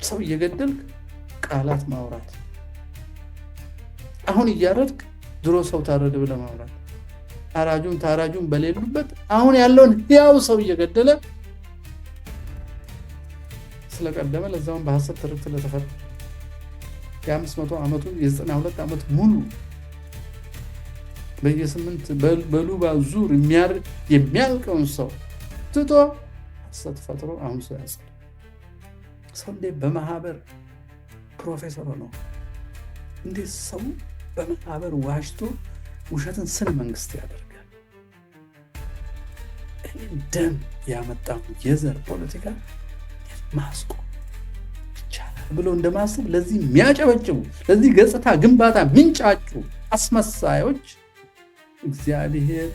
ሰው እየገደልክ ቃላት ማውራት፣ አሁን እያረድክ ድሮ ሰው ታረደ ብለህ ማውራት፣ ታራጁም በሌሉበት አሁን ያለውን ያው ሰው እየገደለ ስለቀደመ ለዛውን በሐሰት ትርክት ለተፈጠረ የ500 ዓመቱ የ92 ዓመት ሙሉ በየ8 በሉባ ዙር የሚያልቀውን ሰው ትቶ ሐሰት ፈጥሮ አሁን ሰው ያጽል። ሰው እንዴት በማህበር ፕሮፌሰር ነው? እንዴት ሰው በማህበር ዋሽቶ ውሸትን ስነ መንግስት ያደርጋል? ደም ያመጣው የዘር ፖለቲካ ማስቆም ይቻላል ብሎ እንደማስብ ለዚህ የሚያጨበጭቡ ለዚህ ገጽታ ግንባታ ምንጫጩ አስመሳዮች እግዚአብሔር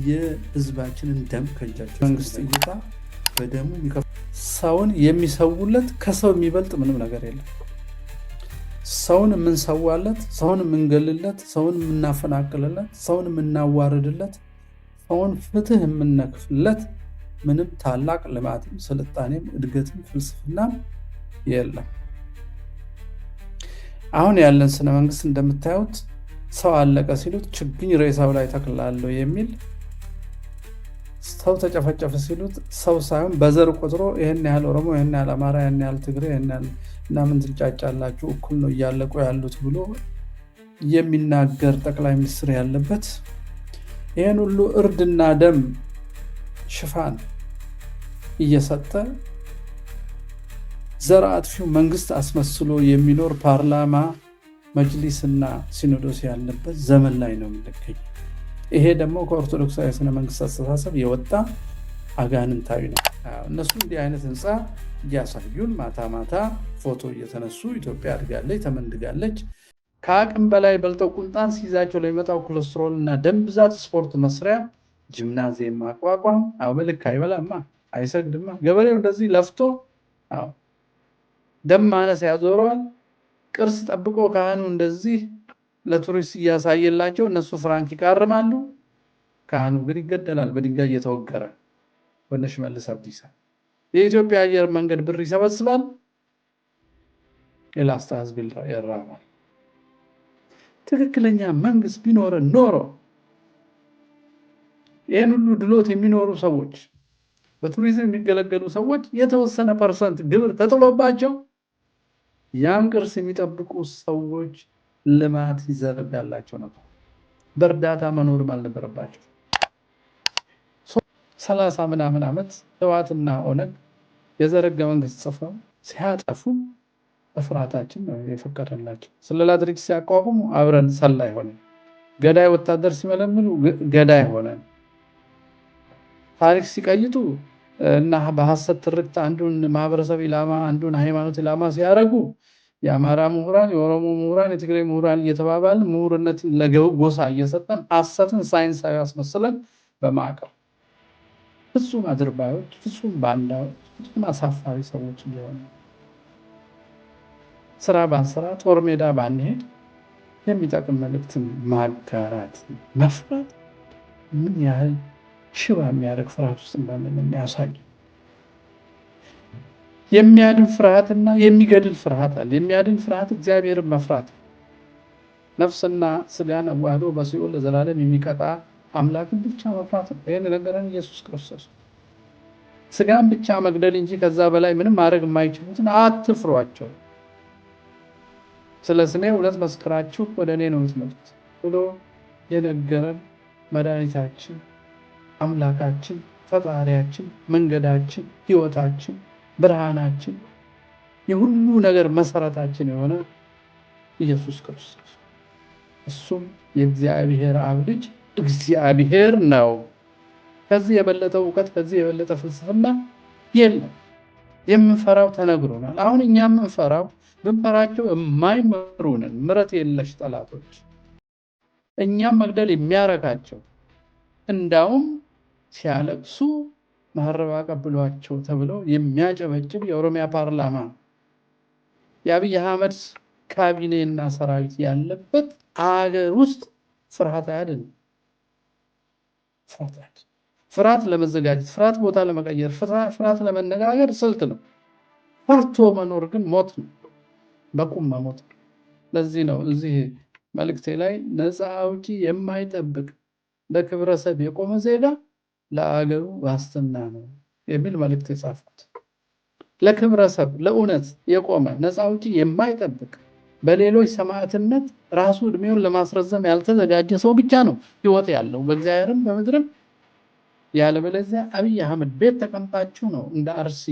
የህዝባችንን ደም ከእጃቸው መንግስት ይውጣ በደሙ ሰውን የሚሰውለት ከሰው የሚበልጥ ምንም ነገር የለም። ሰውን የምንሰዋለት፣ ሰውን የምንገልለት፣ ሰውን የምናፈናቅልለት፣ ሰውን የምናዋርድለት፣ ሰውን ፍትህ የምንነክፍለት ምንም ታላቅ ልማትም ስልጣኔም እድገትም ፍልስፍናም የለም። አሁን ያለን ስነ መንግስት እንደምታዩት ሰው አለቀ ሲሉት ችግኝ ሬሳው ላይ ተክላለሁ የሚል፣ ሰው ተጨፈጨፈ ሲሉት ሰው ሳይሆን በዘር ቆጥሮ ይሄን ያህል ኦሮሞ፣ ይሄን ያህል አማራ፣ ይሄን ያህል ትግሬ፣ ይሄን ያህል እና ምን ትንጫጫላችሁ እኩል ነው እያለቁ ያሉት ብሎ የሚናገር ጠቅላይ ሚኒስትር ያለበት ይሄን ሁሉ እርድና ደም ሽፋን እየሰጠ ዘር አጥፊው መንግስት አስመስሎ የሚኖር ፓርላማ መጅሊስና ሲኖዶስ ያለበት ዘመን ላይ ነው የምንገኘው። ይሄ ደግሞ ከኦርቶዶክሳዊ ስነ መንግስት አስተሳሰብ የወጣ አጋንንታዊ ነው። እነሱ እንዲህ አይነት ህንፃ እያሳዩን ማታ ማታ ፎቶ እየተነሱ ኢትዮጵያ አድጋለች ተመንድጋለች፣ ከአቅም በላይ በልጠው ቁንጣን ሲይዛቸው ለሚመጣው ኮሌስትሮል እና ደም ብዛት ስፖርት መስሪያ ጂምናዚየም ማቋቋም በልክ አይበላማ አይሰግድማ። ገበሬው እንደዚህ ለፍቶ ደም ማነስ ያዞረዋል። ቅርስ ጠብቆ ካህኑ እንደዚህ ለቱሪስት እያሳየላቸው እነሱ ፍራንክ ይቃርማሉ። ካህኑ ግን ይገደላል በድንጋይ እየተወገረ። ወደ ሽመልስ አብዲሳ የኢትዮጵያ አየር መንገድ ብር ይሰበስባል፣ የላስታ ህዝብ ይራባል። ትክክለኛ መንግስት ቢኖር ኖሮ ይህን ሁሉ ድሎት የሚኖሩ ሰዎች፣ በቱሪዝም የሚገለገሉ ሰዎች የተወሰነ ፐርሰንት ግብር ተጥሎባቸው ያን ቅርስ የሚጠብቁ ሰዎች ልማት ይዘረጋላቸው ነበር። በእርዳታ መኖርም አልነበረባቸው። 30 ምናምን ዓመት ህወሓትና ኦነግ የዘረጋ መንግስት ጽፈው ሲያጠፉ በፍርሃታችን ነው የፈቀደላቸው። ስለላ ድርጅት ሲያቋቁሙ አብረን ሰላይ ሆነን፣ ገዳይ ወታደር ሲመለምሉ ገዳይ ሆነን፣ ታሪክ ሲቀይጡ እና በሐሰት ትርክት አንዱን ማህበረሰብ ኢላማ አንዱን ሃይማኖት ኢላማ ሲያደርጉ የአማራ ምሁራን፣ የኦሮሞ ምሁራን፣ የትግራይ ምሁራን እየተባባልን ምሁርነት ለጎሳ እየሰጠን ሐሰትን ሳይንሳዊ አስመስለን በማዕቀብ ፍጹም አድርባዮች፣ ፍጹም ባንዳዎች፣ ፍጹም አሳፋሪ ሰዎች እየሆኑ ስራ ባንሰራ ጦር ሜዳ ባንሄድ የሚጠቅም መልእክትን ማጋራት መፍራት ምን ያህል ሽባ የሚያደርግ ፍርሃት ውስጥ እንዳለን ያሳይ። የሚያድን ፍርሃትና የሚገድል ፍርሃት አለ። የሚያድን ፍርሃት እግዚአብሔርን መፍራት፣ ነፍስና ስጋን አዋህዶ በሲኦል ለዘላለም የሚቀጣ አምላክን ብቻ መፍራት ነው። ይህን ነገረን ኢየሱስ ክርስቶስ። ስጋን ብቻ መግደል እንጂ ከዛ በላይ ምንም ማድረግ የማይችሉትን አትፍሯቸው፣ ስለ ስሜ እውነት መስክራችሁ ወደ እኔ ነው የምትመጡት ብሎ የነገረን መድኃኒታችን፣ አምላካችን፣ ፈጣሪያችን፣ መንገዳችን፣ ህይወታችን፣ ብርሃናችን፣ የሁሉ ነገር መሰረታችን የሆነ ኢየሱስ ክርስቶስ፣ እሱም የእግዚአብሔር አብ ልጅ እግዚአብሔር ነው። ከዚህ የበለጠ እውቀት ከዚህ የበለጠ ፍልስፍና የለም። የምንፈራው ተነግሮናል። አሁን እኛ የምንፈራው ብንፈራቸው የማይመሩንን ምሕረት የለሽ ጠላቶች፣ እኛም መግደል የሚያረካቸው እንዳውም ሲያለቅሱ መሐረብ አቀብሏቸው ተብለው የሚያጨበጭብ የኦሮሚያ ፓርላማ የአብይ አህመድ ካቢኔና ሰራዊት ያለበት አገር ውስጥ ፍርሃት አያድንም። ፍርሃት ለመዘጋጀት፣ ፍርሃት ቦታ ለመቀየር፣ ፍርሃት ለመነጋገር ስልት ነው። ፈርቶ መኖር ግን ሞት ነው፣ በቁም መሞት ነው። ለዚህ ነው እዚህ መልእክቴ ላይ ነፃ አውጪ የማይጠብቅ ለክብረ ሰብ የቆመ ዜጋ ለአገሩ ዋስትና ነው የሚል መልእክት የጻፍኩት። ለክብረ ሰብ ለእውነት የቆመ ነፃ አውጪ የማይጠብቅ በሌሎች ሰማዕትነት ራሱ እድሜውን ለማስረዘም ያልተዘጋጀ ሰው ብቻ ነው ህይወት ያለው በእግዚአብሔርም በምድርም። ያለበለዚያ አብይ አህመድ ቤት ተቀምጣችሁ ነው እንደ አርሲ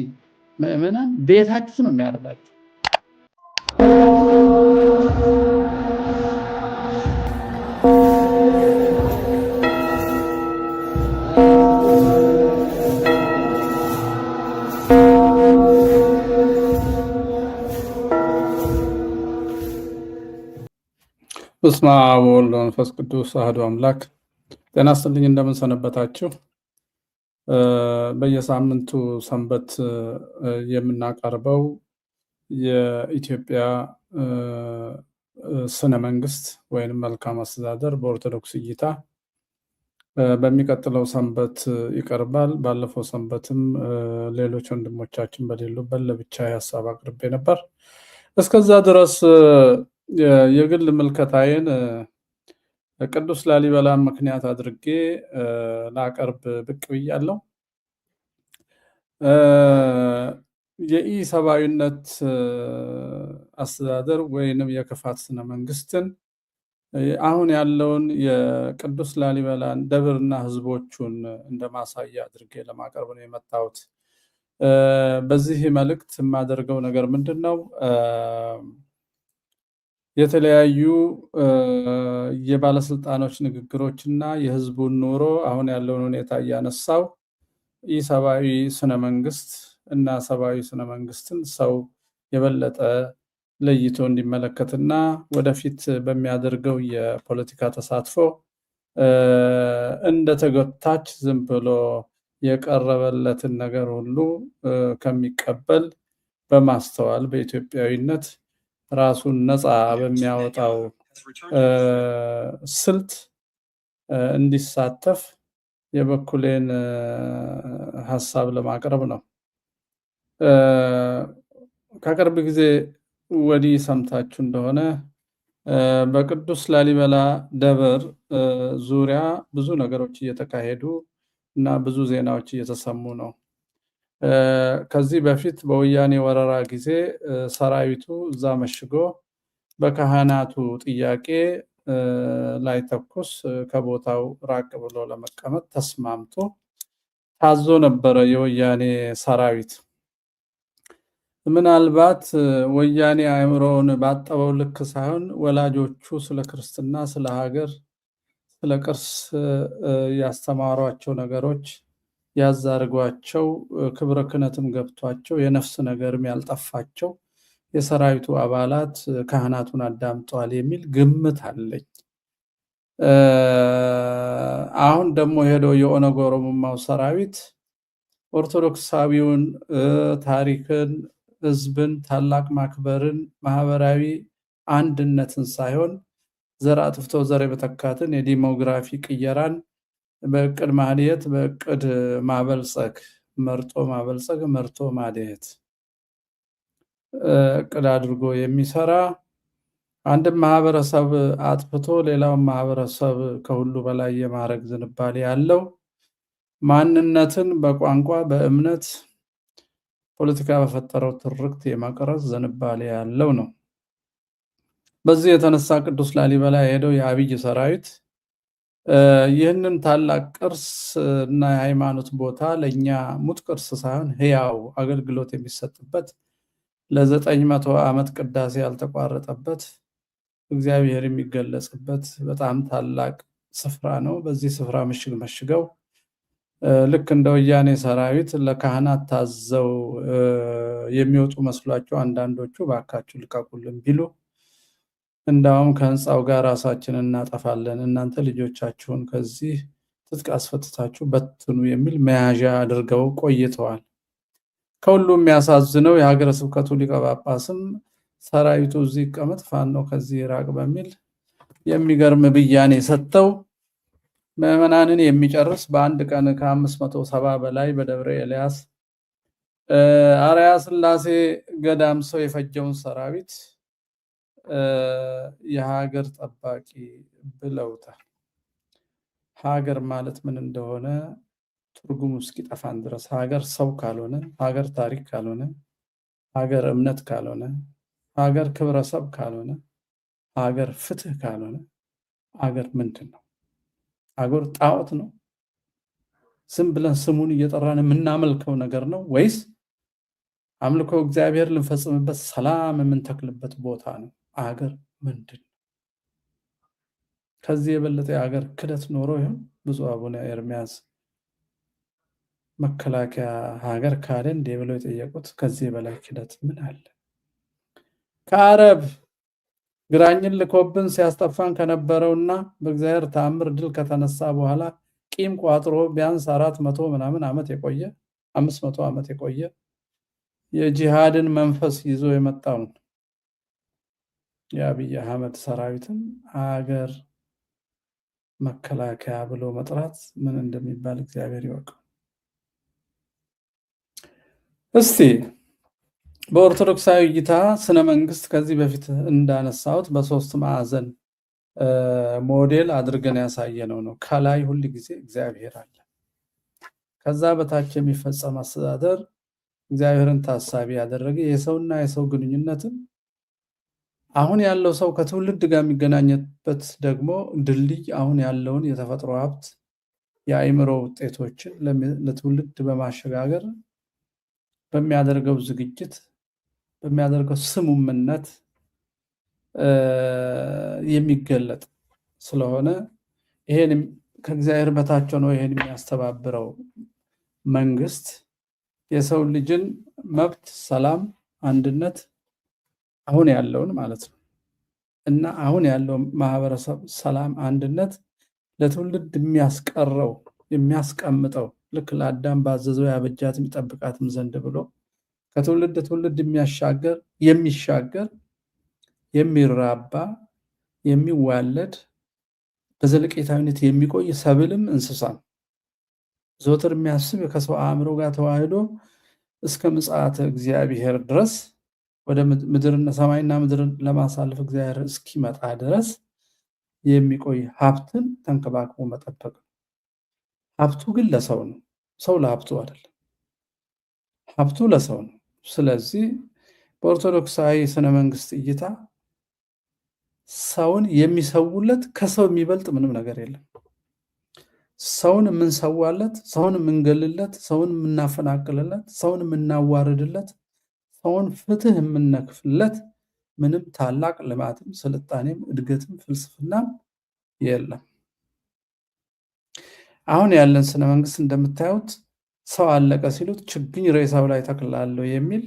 ምዕመናን ቤታችሁ ነው የሚያደርጋችሁ። በስመ አብ ወወልድ ወመንፈስ ቅዱስ አሐዱ አምላክ። ጤና ይስጥልኝ፣ እንደምን ሰነበታችሁ? በየሳምንቱ ሰንበት የምናቀርበው የኢትዮጵያ ስነ መንግስት ወይም መልካም አስተዳደር በኦርቶዶክስ እይታ በሚቀጥለው ሰንበት ይቀርባል። ባለፈው ሰንበትም ሌሎች ወንድሞቻችን በሌሉበት ለብቻ ሀሳብ አቅርቤ ነበር። እስከዛ ድረስ የግል ምልከታዬን ቅዱስ ላሊበላን ምክንያት አድርጌ ላቀርብ ብቅ ብያለሁ። የኢሰብአዊነት አስተዳደር ወይንም የክፋት ስነ መንግስትን አሁን ያለውን የቅዱስ ላሊበላን ደብርና ህዝቦቹን እንደማሳያ አድርጌ ለማቀርብ ነው የመጣሁት። በዚህ መልእክት የማደርገው ነገር ምንድን ነው? የተለያዩ የባለስልጣኖች ንግግሮች እና የህዝቡን ኑሮ አሁን ያለውን ሁኔታ እያነሳው ኢሰብአዊ ስነ መንግስት እና ሰብአዊ ስነ መንግስትን ሰው የበለጠ ለይቶ እንዲመለከትና ወደፊት በሚያደርገው የፖለቲካ ተሳትፎ እንደተጎታች ዝም ብሎ የቀረበለትን ነገር ሁሉ ከሚቀበል በማስተዋል በኢትዮጵያዊነት ራሱን ነፃ በሚያወጣው ስልት እንዲሳተፍ የበኩሌን ሀሳብ ለማቅረብ ነው። ከቅርብ ጊዜ ወዲህ ሰምታችሁ እንደሆነ በቅዱስ ላሊበላ ደብር ዙሪያ ብዙ ነገሮች እየተካሄዱ እና ብዙ ዜናዎች እየተሰሙ ነው። ከዚህ በፊት በወያኔ ወረራ ጊዜ ሰራዊቱ እዛ መሽጎ በካህናቱ ጥያቄ ላይ ተኩስ ከቦታው ራቅ ብሎ ለመቀመጥ ተስማምቶ ታዞ ነበረ የወያኔ ሰራዊት። ምናልባት ወያኔ አእምሮውን ባጠበው ልክ ሳይሆን ወላጆቹ ስለ ክርስትና፣ ስለ ሀገር፣ ስለ ቅርስ ያስተማሯቸው ነገሮች ያዛርጓቸው ክብረ ክህነትም ገብቷቸው የነፍስ ነገርም ያልጠፋቸው የሰራዊቱ አባላት ካህናቱን አዳምጠዋል የሚል ግምት አለኝ። አሁን ደግሞ ሄደው የኦነግ ኦሮሞማው ሰራዊት ኦርቶዶክሳዊውን ታሪክን፣ ህዝብን፣ ታላቅ ማክበርን፣ ማህበራዊ አንድነትን ሳይሆን ዘር አጥፍቶ ዘር የመተካትን የዲሞግራፊ ቅየራን በእቅድ ማህደት በእቅድ ማበልጸግ መርጦ ማበልጸግ መርጦ ማደት እቅድ አድርጎ የሚሰራ አንድም ማህበረሰብ አጥፍቶ ሌላውን ማህበረሰብ ከሁሉ በላይ የማድረግ ዝንባሌ ያለው ማንነትን በቋንቋ በእምነት ፖለቲካ በፈጠረው ትርክት የማቀረጽ ዝንባሌ ያለው ነው። በዚህ የተነሳ ቅዱስ ላሊበላ የሄደው የአብይ ሰራዊት ይህንን ታላቅ ቅርስ እና የሃይማኖት ቦታ ለኛ ሙት ቅርስ ሳይሆን ህያው አገልግሎት የሚሰጥበት ለ900 ዓመት ቅዳሴ ያልተቋረጠበት እግዚአብሔር የሚገለጽበት በጣም ታላቅ ስፍራ ነው። በዚህ ስፍራ ምሽግ መሽገው ልክ እንደ ወያኔ ሰራዊት ለካህናት ታዘው የሚወጡ መስሏቸው አንዳንዶቹ ባካችሁ ልቀቁልን ቢሉ እንዳውም ከህንፃው ጋር ራሳችንን እናጠፋለን፣ እናንተ ልጆቻችሁን ከዚህ ትጥቅ አስፈትታችሁ በትኑ የሚል መያዣ አድርገው ቆይተዋል። ከሁሉም የሚያሳዝነው የሀገረ ስብከቱ ሊቀ ጳጳስም ሰራዊቱ እዚህ ይቀመጥ ፋኖ ከዚህ ራቅ በሚል የሚገርም ብያኔ ሰጥተው ምዕመናንን የሚጨርስ በአንድ ቀን ከ570 በላይ በደብረ ኤልያስ አርያ ስላሴ ገዳም ሰው የፈጀውን ሰራዊት የሀገር ጠባቂ ብለውታል። ሀገር ማለት ምን እንደሆነ ትርጉሙ እስኪጠፋን ድረስ ሀገር ሰው ካልሆነ፣ ሀገር ታሪክ ካልሆነ፣ ሀገር እምነት ካልሆነ፣ ሀገር ክብረሰብ ካልሆነ፣ ሀገር ፍትህ ካልሆነ ሀገር ምንድን ነው? ሀገር ጣዖት ነው? ዝም ብለን ስሙን እየጠራን የምናመልከው ነገር ነው ወይስ አምልኮ እግዚአብሔር ልንፈጽምበት ሰላም የምንተክልበት ቦታ ነው? ሀገር ምንድን ነው? ከዚህ የበለጠ የሀገር ክደት ኖሮ ይሆን? ብፁዕ አቡነ ኤርሚያስ መከላከያ ሀገር ካደ እንዴ ብለው የጠየቁት ከዚህ በላይ ክደት ምን አለ? ከአረብ ግራኝን ልኮብን ሲያስጠፋን ከነበረውና በእግዚአብሔር ተአምር ድል ከተነሳ በኋላ ቂም ቋጥሮ ቢያንስ 400 ምናምን ዓመት የቆየ 500 ዓመት የቆየ የጂሃድን መንፈስ ይዞ የመጣውን የአብይ አህመድ ሰራዊትን አገር መከላከያ ብሎ መጥራት ምን እንደሚባል እግዚአብሔር ይወቅ። እስቲ በኦርቶዶክሳዊ እይታ ስነ መንግስት ከዚህ በፊት እንዳነሳሁት በሶስት ማዕዘን ሞዴል አድርገን ያሳየነው ነው። ከላይ ሁል ጊዜ እግዚአብሔር አለ። ከዛ በታች የሚፈጸም አስተዳደር እግዚአብሔርን ታሳቢ ያደረገ የሰውና የሰው ግንኙነትን አሁን ያለው ሰው ከትውልድ ጋር የሚገናኝበት ደግሞ ድልድይ አሁን ያለውን የተፈጥሮ ሀብት የአእምሮ ውጤቶችን ለትውልድ በማሸጋገር በሚያደርገው ዝግጅት በሚያደርገው ስሙምነት የሚገለጥ ስለሆነ ይሄን ከእግዚአብሔር በታች ነው ይሄን የሚያስተባብረው መንግስት የሰው ልጅን መብት፣ ሰላም፣ አንድነት አሁን ያለውን ማለት ነው እና አሁን ያለው ማህበረሰብ ሰላም፣ አንድነት ለትውልድ የሚያስቀረው የሚያስቀምጠው ልክ ለአዳም ባዘዘው ያበጃትም ይጠብቃትም ዘንድ ብሎ ከትውልድ ትውልድ የሚሻገር የሚራባ የሚዋለድ በዘለቄታዊነት የሚቆይ ሰብልም እንስሳም ዘወትር የሚያስብ ከሰው አእምሮ ጋር ተዋህዶ እስከ ምጽአተ እግዚአብሔር ድረስ ወደ ምድርና ሰማይና ምድርን ለማሳለፍ እግዚአብሔር እስኪመጣ ድረስ የሚቆይ ሀብትን ተንከባክቦ መጠበቅ። ሀብቱ ግን ለሰው ነው፣ ሰው ለሀብቱ አይደለም። ሀብቱ ለሰው ነው። ስለዚህ በኦርቶዶክሳዊ ስነ መንግስት እይታ ሰውን የሚሰውለት ከሰው የሚበልጥ ምንም ነገር የለም። ሰውን የምንሰዋለት፣ ሰውን የምንገልለት፣ ሰውን የምናፈናቅልለት፣ ሰውን የምናዋርድለት፣ ሰውን ፍትህ የምንነክፍለት ምንም ታላቅ ልማትም ስልጣኔም እድገትም ፍልስፍናም የለም። አሁን ያለን ስነ መንግስት እንደምታዩት ሰው አለቀ ሲሉት ችግኝ ሬሳው ላይ ተክላለሁ የሚል፣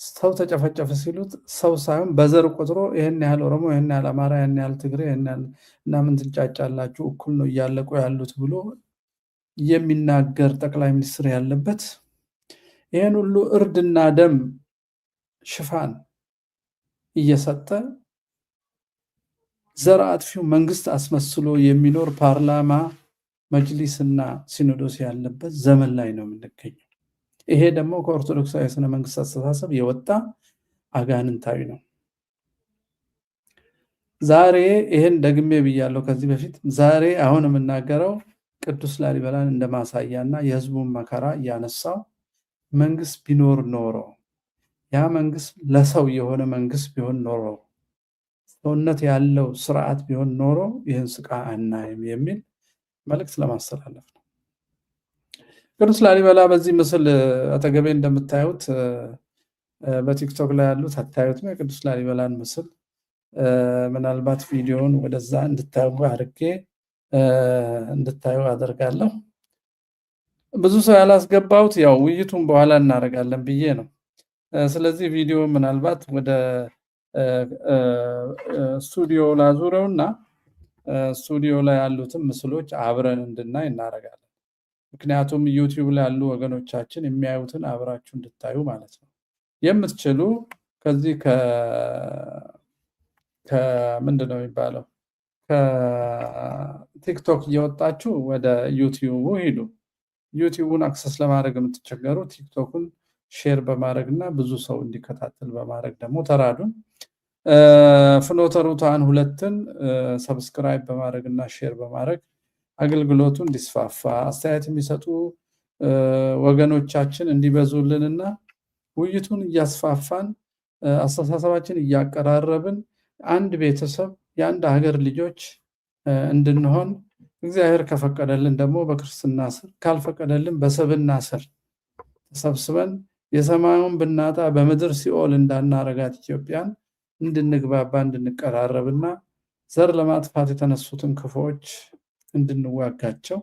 ሰው ተጨፈጨፈ ሲሉት ሰው ሳይሆን በዘር ቆጥሮ ይሄን ያህል ኦሮሞ፣ ይሄን ያህል አማራ፣ ይሄን ያህል ትግሬ፣ ይሄን ያህል እና ምን ትንጫጫላችሁ እኩል ነው እያለቁ ያሉት ብሎ የሚናገር ጠቅላይ ሚኒስትር ያለበት ይሄን ሁሉ እርድና ደም ሽፋን እየሰጠ ዘር አጥፊው መንግስት አስመስሎ የሚኖር ፓርላማ መጅሊስና ሲኖዶስ ያለበት ዘመን ላይ ነው የምንገኘው። ይሄ ደግሞ ከኦርቶዶክሳዊ ስነ መንግስት አስተሳሰብ የወጣ አጋንንታዊ ነው። ዛሬ ይሄን ደግሜ ብያለሁ ከዚህ በፊት። ዛሬ አሁን የምናገረው ቅዱስ ላሊበላን እንደማሳያና የህዝቡን መከራ እያነሳው መንግስት ቢኖር ኖሮ ያ መንግስት ለሰው የሆነ መንግስት ቢሆን ኖሮ ሰውነት ያለው ስርዓት ቢሆን ኖሮ ይህን ስቃይ አናይም የሚል መልእክት ለማስተላለፍ ነው። ቅዱስ ላሊበላ በዚህ ምስል አጠገቤ እንደምታዩት በቲክቶክ ላይ ያሉት አታዩትም? የቅዱስ ላሊበላን ምስል ምናልባት ቪዲዮውን ወደዛ እንድታዩ አድርጌ እንድታዩ አደርጋለሁ። ብዙ ሰው ያላስገባሁት ያው ውይይቱን በኋላ እናደርጋለን ብዬ ነው። ስለዚህ ቪዲዮ ምናልባት ወደ ስቱዲዮ ላዙረውና ስቱዲዮ ላይ ያሉትን ምስሎች አብረን እንድናይ እናደርጋለን። ምክንያቱም ዩቲዩብ ላይ ያሉ ወገኖቻችን የሚያዩትን አብራችሁ እንድታዩ ማለት ነው። የምትችሉ ከዚህ ከምንድነው የሚባለው ከቲክቶክ እየወጣችሁ ወደ ዩቲዩቡ ሂዱ። ዩቲዩቡን አክሰስ ለማድረግ የምትቸገሩ ቲክቶክን ሼር በማድረግ እና ብዙ ሰው እንዲከታተል በማድረግ ደግሞ ተራዱን። ፍኖተ ሩትዓን 2ን ሰብስክራይብ በማድረግ እና ሼር በማድረግ አገልግሎቱ እንዲስፋፋ አስተያየት የሚሰጡ ወገኖቻችን እንዲበዙልንና ውይይቱን እያስፋፋን አስተሳሰባችን እያቀራረብን አንድ ቤተሰብ የአንድ ሀገር ልጆች እንድንሆን እግዚአብሔር ከፈቀደልን ደግሞ በክርስትና ስር ካልፈቀደልን በሰብና ስር ተሰብስበን የሰማዩን ብናጣ በምድር ሲኦል እንዳናረጋት ኢትዮጵያን እንድንግባባ እንድንቀራረብና ዘር ለማጥፋት የተነሱትን ክፉዎች እንድንዋጋቸው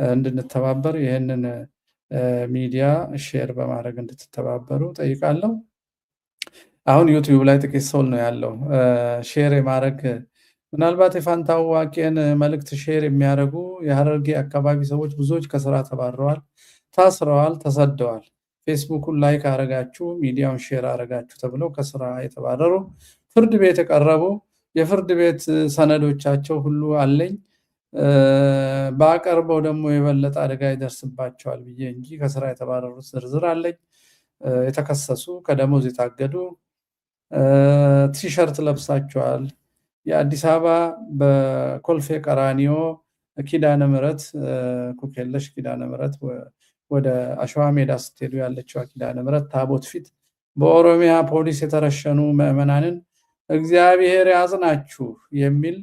እንድንተባበር ይህንን ሚዲያ ሼር በማድረግ እንድትተባበሩ ጠይቃለሁ። አሁን ዩቲዩብ ላይ ጥቂት ሰው ነው ያለው ሼር የማድረግ ምናልባት የፋንታው ዋቄን መልእክት ሼር የሚያደርጉ የሐረርጌ አካባቢ ሰዎች ብዙዎች ከስራ ተባረዋል፣ ታስረዋል፣ ተሰደዋል። ፌስቡኩን ላይክ አረጋችሁ ሚዲያውን ሼር አረጋችሁ ተብለው ከስራ የተባረሩ ፍርድ ቤት የቀረቡ የፍርድ ቤት ሰነዶቻቸው ሁሉ አለኝ። ባቀርበው ደግሞ የበለጠ አደጋ ይደርስባቸዋል ብዬ እንጂ ከስራ የተባረሩት ዝርዝር አለኝ። የተከሰሱ ከደሞዝ የታገዱ ቲሸርት ለብሳቸዋል። የአዲስ አበባ በኮልፌ ቀራኒዮ ኪዳነ ምሕረት ኩኬለሽ ኪዳነ ምሕረት ወደ አሸዋ ሜዳ ስትሄዱ ያለችው ኪዳነ ምሕረት ታቦት ፊት በኦሮሚያ ፖሊስ የተረሸኑ ምዕመናንን እግዚአብሔር ያጽናችሁ የሚል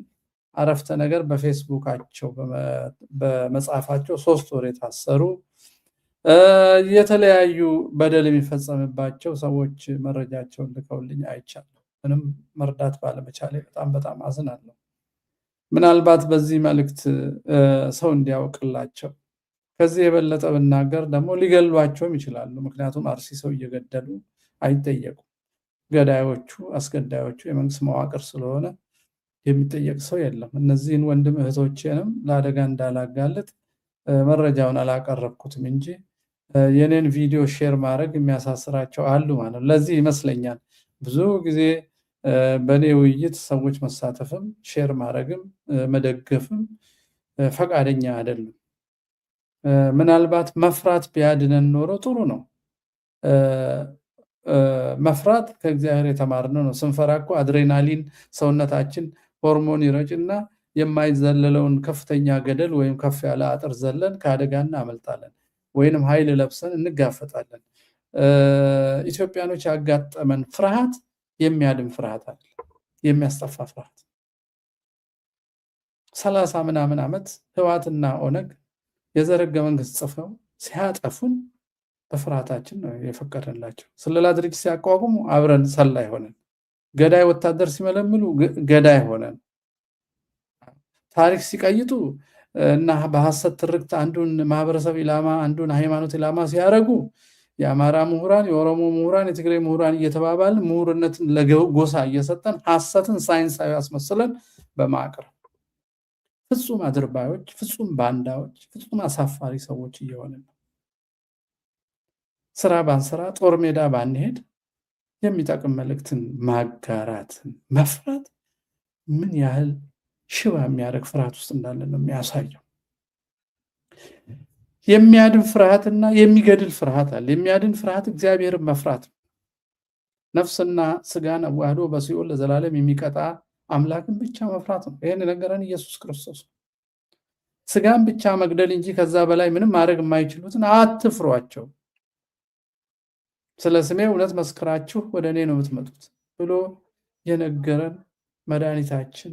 አረፍተ ነገር በፌስቡካቸው በመጻፋቸው 3 ወር የታሰሩ የተለያዩ በደል የሚፈጸምባቸው ሰዎች መረጃቸውን ልከውልኝ አይቻለሁ። ምንም መርዳት ባለመቻሌ በጣም አዝናለሁ። ምናልባት በዚህ መልእክት ሰው እንዲያውቅላቸው ከዚህ የበለጠ ብናገር ደግሞ ሊገሏቸውም ይችላሉ። ምክንያቱም አርሲ ሰው እየገደሉ አይጠየቁም። ገዳዮቹ አስገዳዮቹ የመንግስት መዋቅር ስለሆነ የሚጠየቅ ሰው የለም። እነዚህን ወንድም እህቶቼንም ለአደጋ እንዳላጋለጥ መረጃውን አላቀረብኩትም እንጂ የኔን ቪዲዮ ሼር ማድረግ የሚያሳስራቸው አሉ ማለት ነው። ለዚህ ይመስለኛል ብዙ ጊዜ በኔ ውይይት ሰዎች መሳተፍም ሼር ማድረግም መደገፍም ፈቃደኛ አይደሉም። ምናልባት መፍራት ቢያድነን ኖሮ ጥሩ ነው። መፍራት ከእግዚአብሔር የተማርነው ነው። ስንፈራ እኮ አድሬናሊን ሰውነታችን ሆርሞን ይረጭና የማይዘለለውን ከፍተኛ ገደል ወይም ከፍ ያለ አጥር ዘለን ከአደጋ እናመልጣለን ወይንም ኃይል ለብሰን እንጋፈጣለን። ኢትዮጵያኖች ያጋጠመን ፍርሃት የሚያድን ፍርሃት አይደለም፣ የሚያስጠፋ ፍርሃት። 30 ምናምን ዓመት ህወሓትና ኦነግ የዘረገ መንግስት ጽፈው ሲያጠፉን በፍርሃታችን ነው የፈቀደላቸው። ስለላ ድርጅት ሲያቋቁሙ አብረን ሰላይ ሆነን፣ ገዳይ ወታደር ሲመለምሉ ገዳይ ሆነን፣ ታሪክ ሲቀይጡ እና በሐሰት ትርክት አንዱን ማህበረሰብ ኢላማ አንዱን ሃይማኖት ኢላማ ሲያረጉ የአማራ ምሁራን፣ የኦሮሞ ምሁራን፣ የትግሬ ምሁራን እየተባባልን ምሁርነትን ለጎሳ እየሰጠን ሐሰትን ሳይንሳዊ አስመስለን በማቅረብ ፍጹም አድርባዮች፣ ፍጹም ባንዳዎች፣ ፍጹም አሳፋሪ ሰዎች እየሆንን ነው። ስራ ባንሰራ ጦር ሜዳ ባንሄድ የሚጠቅም መልእክትን ማጋራትን መፍራት ምን ያህል ሽባ የሚያደርግ ፍርሃት ውስጥ እንዳለን ነው የሚያሳየው። የሚያድን ፍርሃትና የሚገድል ፍርሃት አለ። የሚያድን ፍርሃት እግዚአብሔርን መፍራት፣ ነፍስና ስጋን አዋህዶ በሲኦል ለዘላለም የሚቀጣ አምላክን ብቻ መፍራት ነው። ይሄን ነገረን ኢየሱስ ክርስቶስ። ስጋን ብቻ መግደል እንጂ ከዛ በላይ ምንም ማድረግ የማይችሉትን አትፍሯቸው፣ ስለ ስሜ እውነት መስክራችሁ ወደ እኔ ነው የምትመጡት ብሎ የነገረን መድኃኒታችን፣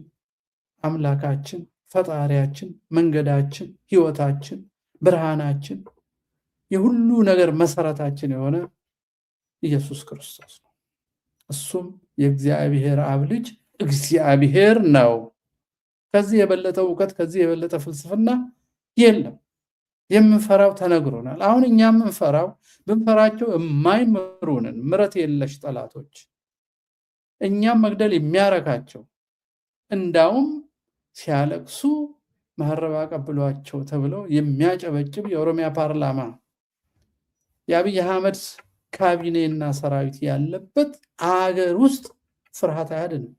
አምላካችን፣ ፈጣሪያችን፣ መንገዳችን፣ ህይወታችን፣ ብርሃናችን፣ የሁሉ ነገር መሰረታችን የሆነ ኢየሱስ ክርስቶስ ነው። እሱም የእግዚአብሔር አብ ልጅ እግዚአብሔር ነው። ከዚህ የበለጠ እውቀት ከዚህ የበለጠ ፍልስፍና የለም። የምንፈራው ተነግሮናል። አሁን እኛ የምንፈራው ብንፈራቸው የማይምሩንን ምሕረት የለሽ ጠላቶች እኛም መግደል የሚያረካቸው እንዳውም ሲያለቅሱ መሐረብ አቀብሏቸው ተብለው የሚያጨበጭብ የኦሮሚያ ፓርላማ የአብይ አህመድ ካቢኔና ሰራዊት ያለበት አገር ውስጥ ፍርሃት አያድንም።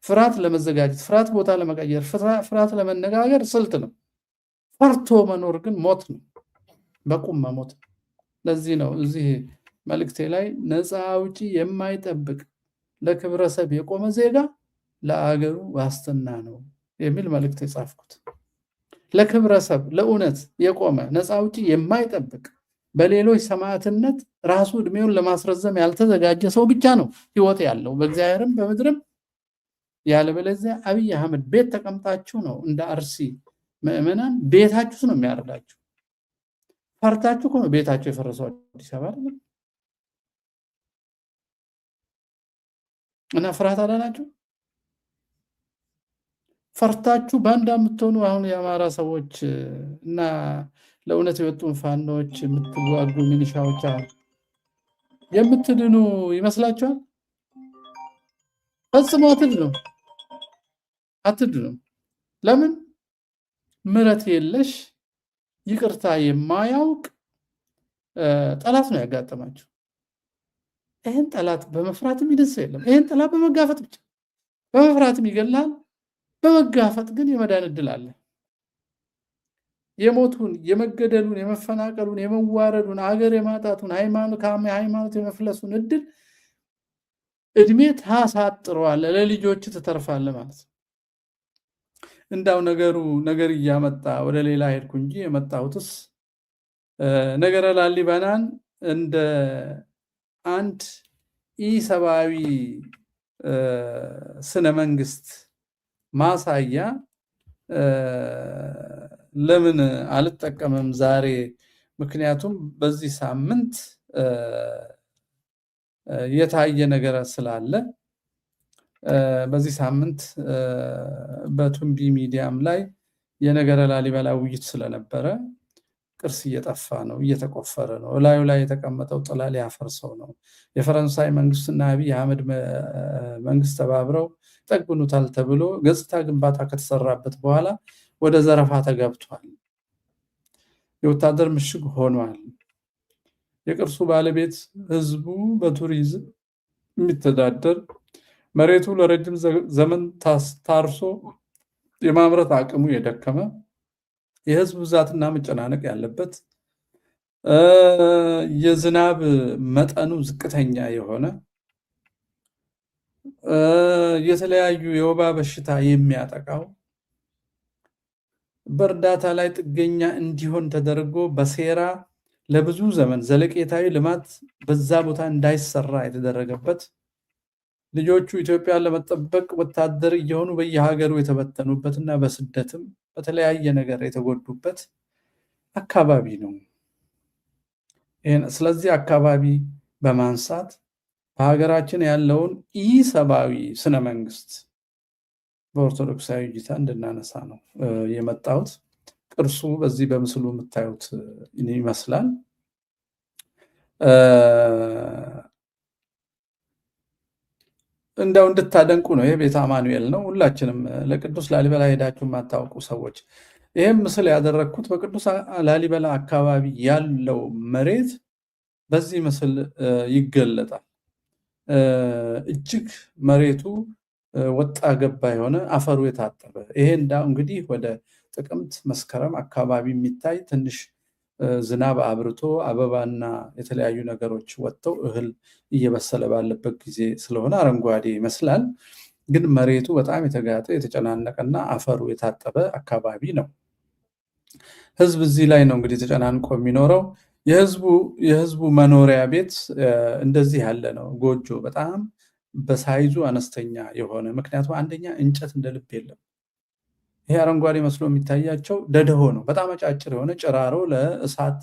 ፍርሃት ለመዘጋጀት፣ ፍርሃት ቦታ ለመቀየር፣ ፍርሃት ለመነጋገር ስልት ነው። ፈርቶ መኖር ግን ሞት ነው፣ በቁም መሞት። ለዚህ ነው እዚህ መልእክቴ ላይ ነፃ አውጪ የማይጠብቅ ለክብረሰብ የቆመ ዜጋ ለአገሩ ዋስትና ነው የሚል መልእክት የጻፍኩት። ለክብረሰብ ለእውነት የቆመ ነፃ አውጪ የማይጠብቅ በሌሎች ሰማዕትነት ራሱ እድሜውን ለማስረዘም ያልተዘጋጀ ሰው ብቻ ነው ህይወት ያለው በእግዚአብሔርም በምድርም። ያለበለዚያ አብይ አህመድ ቤት ተቀምጣችሁ ነው እንደ አርሲ ምዕመናን ቤታችሁ ነው የሚያርዳችሁ። ፈርታችሁ እኮ ነው ቤታችሁ የፈረሰው አዲስ አበባ አይደል? እና ፍርሃት አላላችሁ? ፈርታችሁ ባንዳ የምትሆኑ አሁን የአማራ ሰዎች እና ለእውነት የወጡን ፋኖች የምትዋጉ ሚሊሻዎች የምትድኑ ይመስላችኋል? ፈጽሞ አትድኑም። ለምን? ምሕረት የለሽ ይቅርታ የማያውቅ ጠላት ነው ያጋጠማችሁ። ይህን ጠላት በመፍራትም ይደስ የለም። ይህን ጠላት በመጋፈጥ ብቻ በመፍራትም ይገላል፣ በመጋፈጥ ግን የመዳን እድል አለ። የሞቱን፣ የመገደሉን፣ የመፈናቀሉን፣ የመዋረዱን፣ አገር የማጣቱን፣ ሃይማኖት የመፍለሱን እድል እድሜ ታሳጥረዋል፣ ለልጆች ትተርፋለህ ማለት ነው። እንዳው ነገር እያመጣ ወደ ሌላ ሄድኩ እንጂ የመጣሁትስ ነገረ ላሊበላን እንደ አንድ ኢሰብአዊ ስነ መንግስት ማሳያ ለምን አልጠቀምም ዛሬ? ምክንያቱም በዚህ ሳምንት የታየ ነገር ስላለ በዚህ ሳምንት በቱምቢ ሚዲያም ላይ የነገረ ላሊበላ ውይይት ስለነበረ ቅርስ እየጠፋ ነው፣ እየተቆፈረ ነው፣ ላዩ ላይ የተቀመጠው ጥላ ሊያፈርሰው ነው። የፈረንሳይ መንግስትና አብይ አህመድ መንግስት ተባብረው ጠግኑታል ተብሎ ገጽታ ግንባታ ከተሰራበት በኋላ ወደ ዘረፋ ተገብቷል። የወታደር ምሽግ ሆኗል። የቅርሱ ባለቤት ህዝቡ በቱሪዝም የሚተዳደር መሬቱ ለረጅም ዘመን ታርሶ የማምረት አቅሙ የደከመ የህዝብ ብዛትና መጨናነቅ ያለበት የዝናብ መጠኑ ዝቅተኛ የሆነ የተለያዩ የወባ በሽታ የሚያጠቃው በእርዳታ ላይ ጥገኛ እንዲሆን ተደርጎ በሴራ ለብዙ ዘመን ዘለቄታዊ ልማት በዛ ቦታ እንዳይሰራ የተደረገበት ልጆቹ ኢትዮጵያን ለመጠበቅ ወታደር እየሆኑ በየሀገሩ የተበተኑበትና በስደትም በተለያየ ነገር የተጎዱበት አካባቢ ነው። ስለዚህ አካባቢ በማንሳት በሀገራችን ያለውን ኢሰብአዊ ስነ መንግስት በኦርቶዶክሳዊ እይታ እንድናነሳ ነው የመጣሁት። ቅርሱ በዚህ በምስሉ የምታዩት ይመስላል። እንደው እንድታደንቁ ነው። ይሄ ቤተ አማኑኤል ነው። ሁላችንም ለቅዱስ ላሊበላ ሄዳችሁ የማታውቁ ሰዎች ይህም ምስል ያደረግኩት በቅዱስ ላሊበላ አካባቢ ያለው መሬት በዚህ ምስል ይገለጣል። እጅግ መሬቱ ወጣ ገባ የሆነ አፈሩ የታጠበ ይሄ እንግዲህ ወደ ጥቅምት መስከረም አካባቢ የሚታይ ትንሽ ዝናብ አብርቶ አበባና የተለያዩ ነገሮች ወጥተው እህል እየበሰለ ባለበት ጊዜ ስለሆነ አረንጓዴ ይመስላል። ግን መሬቱ በጣም የተጋጠ የተጨናነቀና አፈሩ የታጠበ አካባቢ ነው። ህዝብ እዚህ ላይ ነው እንግዲህ ተጨናንቆ የሚኖረው። የህዝቡ መኖሪያ ቤት እንደዚህ ያለ ነው። ጎጆ በጣም በሳይዙ አነስተኛ የሆነ ምክንያቱም አንደኛ እንጨት እንደ ልብ የለም። ይሄ አረንጓዴ መስሎ የሚታያቸው ደደሆ ነው። በጣም አጫጭር የሆነ ጭራሮ ለእሳት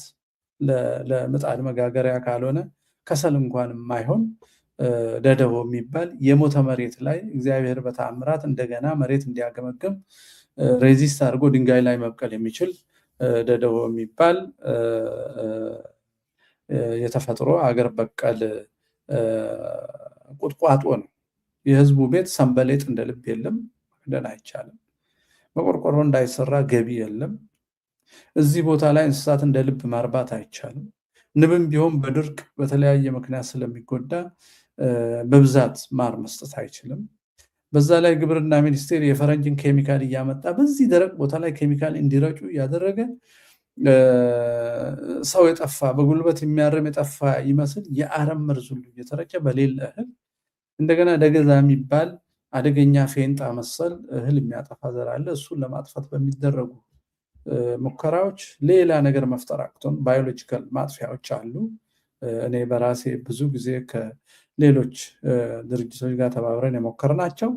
ለምጣድ መጋገሪያ ካልሆነ ከሰል እንኳን የማይሆን ደደሆ የሚባል የሞተ መሬት ላይ እግዚአብሔር በተአምራት እንደገና መሬት እንዲያገመግም ሬዚስት አድርጎ ድንጋይ ላይ መብቀል የሚችል ደደሆ የሚባል የተፈጥሮ አገር በቀል ቁጥቋጦ ነው። የህዝቡ ቤት ሰንበሌጥ እንደ ልብ የለም፣ መክደን አይቻልም። በቆርቆሮ እንዳይሰራ ገቢ የለም። እዚህ ቦታ ላይ እንስሳት እንደ ልብ ማርባት አይቻልም። ንብም ቢሆን በድርቅ በተለያየ ምክንያት ስለሚጎዳ በብዛት ማር መስጠት አይችልም። በዛ ላይ ግብርና ሚኒስቴር የፈረንጅን ኬሚካል እያመጣ በዚህ ደረቅ ቦታ ላይ ኬሚካል እንዲረጩ እያደረገ ሰው የጠፋ በጉልበት የሚያርም የጠፋ ይመስል የአረም መርዝ ሁሉ እየተረጨ በሌለ እህል እንደገና ደገዛ የሚባል አደገኛ ፌንጣ መሰል እህል የሚያጠፋ ዘር አለ። እሱን ለማጥፋት በሚደረጉ ሙከራዎች ሌላ ነገር መፍጠር አቅቶን ባዮሎጂካል ማጥፊያዎች አሉ። እኔ በራሴ ብዙ ጊዜ ከሌሎች ድርጅቶች ጋር ተባብረን የሞከርናቸው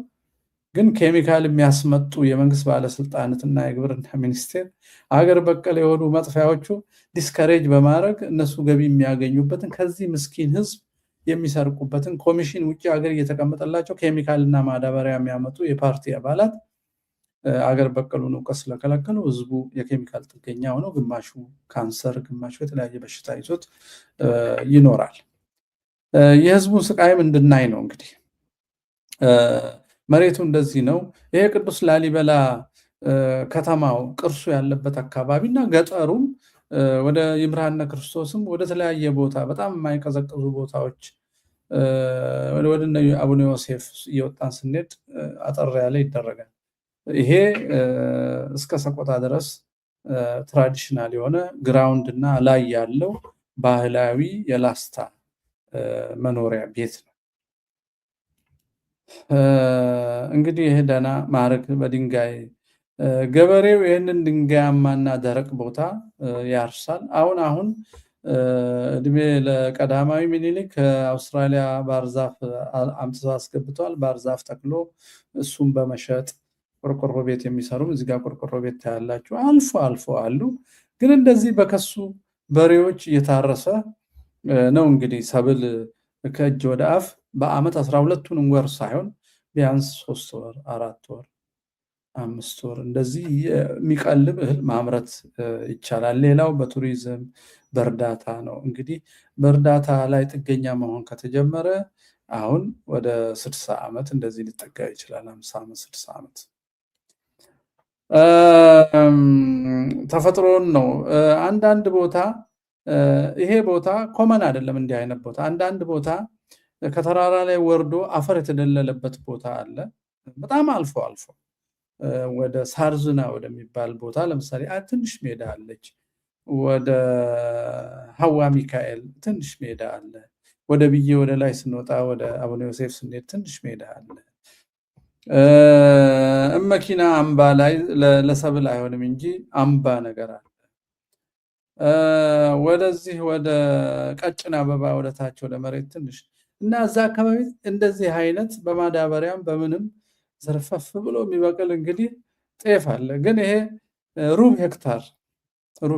ግን ኬሚካል የሚያስመጡ የመንግስት ባለስልጣናትና የግብርና ሚኒስቴር አገር በቀል የሆኑ መጥፊያዎቹ ዲስከሬጅ በማድረግ እነሱ ገቢ የሚያገኙበትን ከዚህ ምስኪን ህዝብ የሚሰርቁበትን ኮሚሽን ውጭ ሀገር እየተቀመጠላቸው ኬሚካልና ማዳበሪያ የሚያመጡ የፓርቲ አባላት አገር በቀሉን እውቀት ስለከለከሉ ህዝቡ የኬሚካል ጥገኛ ሆኖ ግማሹ ካንሰር፣ ግማሹ የተለያየ በሽታ ይዞት ይኖራል። የህዝቡን ስቃይም እንድናይ ነው እንግዲህ መሬቱ እንደዚህ ነው። ይሄ ቅዱስ ላሊበላ ከተማው ቅርሱ ያለበት አካባቢ እና ገጠሩም ወደ ይምርሃነ ክርስቶስም ወደ ተለያየ ቦታ በጣም የማይቀዘቅዙ ቦታዎች ወደ አቡነ ዮሴፍ እየወጣን ስንሄድ አጠር ያለ ይደረጋል። ይሄ እስከ ሰቆጣ ድረስ ትራዲሽናል የሆነ ግራውንድ እና ላይ ያለው ባህላዊ የላስታ መኖሪያ ቤት ነው። እንግዲህ ይሄ ደህና ማዕረግ በድንጋይ ገበሬው ይህንን ድንጋያማና ደረቅ ቦታ ያርሳል። አሁን እድሜ ለቀዳማዊ ምኒልክ ከአውስትራሊያ ባህርዛፍ አምጥተው አስገብተዋል። ባህርዛፍ ተክሎ እሱም በመሸጥ ቆርቆሮ ቤት የሚሰሩ እዚህ ጋር ቆርቆሮ ቤት ታያላችሁ። አልፎ አልፎ አሉ። ግን እንደዚህ በከሱ በሬዎች እየታረሰ ነው እንግዲህ ሰብል ከእጅ ወደ አፍ በአመት 12ቱንም ወር ሳይሆን ቢያንስ 3 ወር 4 ወር 5 ወር እንደዚህ የሚቀልብ እህል ማምረት ይቻላል። ሌላው በቱሪዝም በእርዳታ ነው። እንግዲህ በእርዳታ ላይ ጥገኛ መሆን ከተጀመረ አሁን ወደ 60 ዓመት እንደዚህ ሊጠጋ ይችላል። 50 ዓመት 60 ዓመት ተፈጥሮን ነው። አንዳንድ ቦታ ይሄ ቦታ ኮመን አይደለም። እንዲህ አይነት ቦታ አንዳንድ ቦታ ከተራራ ላይ ወርዶ አፈር የተደለለበት ቦታ አለ። በጣም አልፎ አልፎ ወደ ሳርዝና ወደሚባል ቦታ ለምሳሌ ትንሽ ሜዳ አለች። ወደ ሀዋ ሚካኤል ትንሽ ሜዳ አለ። ወደ ብዬ ወደ ላይ ስንወጣ ወደ አቡነ ዮሴፍ ስንሄድ ትንሽ ሜዳ አለ። መኪና አምባ ላይ ለሰብል አይሆንም እንጂ አምባ ነገር አለ። ወደዚህ ወደ ቀጭን አበባ ወደታች ወደ መሬት ትንሽ እና እዛ አካባቢ እንደዚህ አይነት በማዳበሪያም በምንም ዘርፈፍ ብሎ የሚበቅል እንግዲህ ጤፍ አለ። ግን ይሄ ሩብ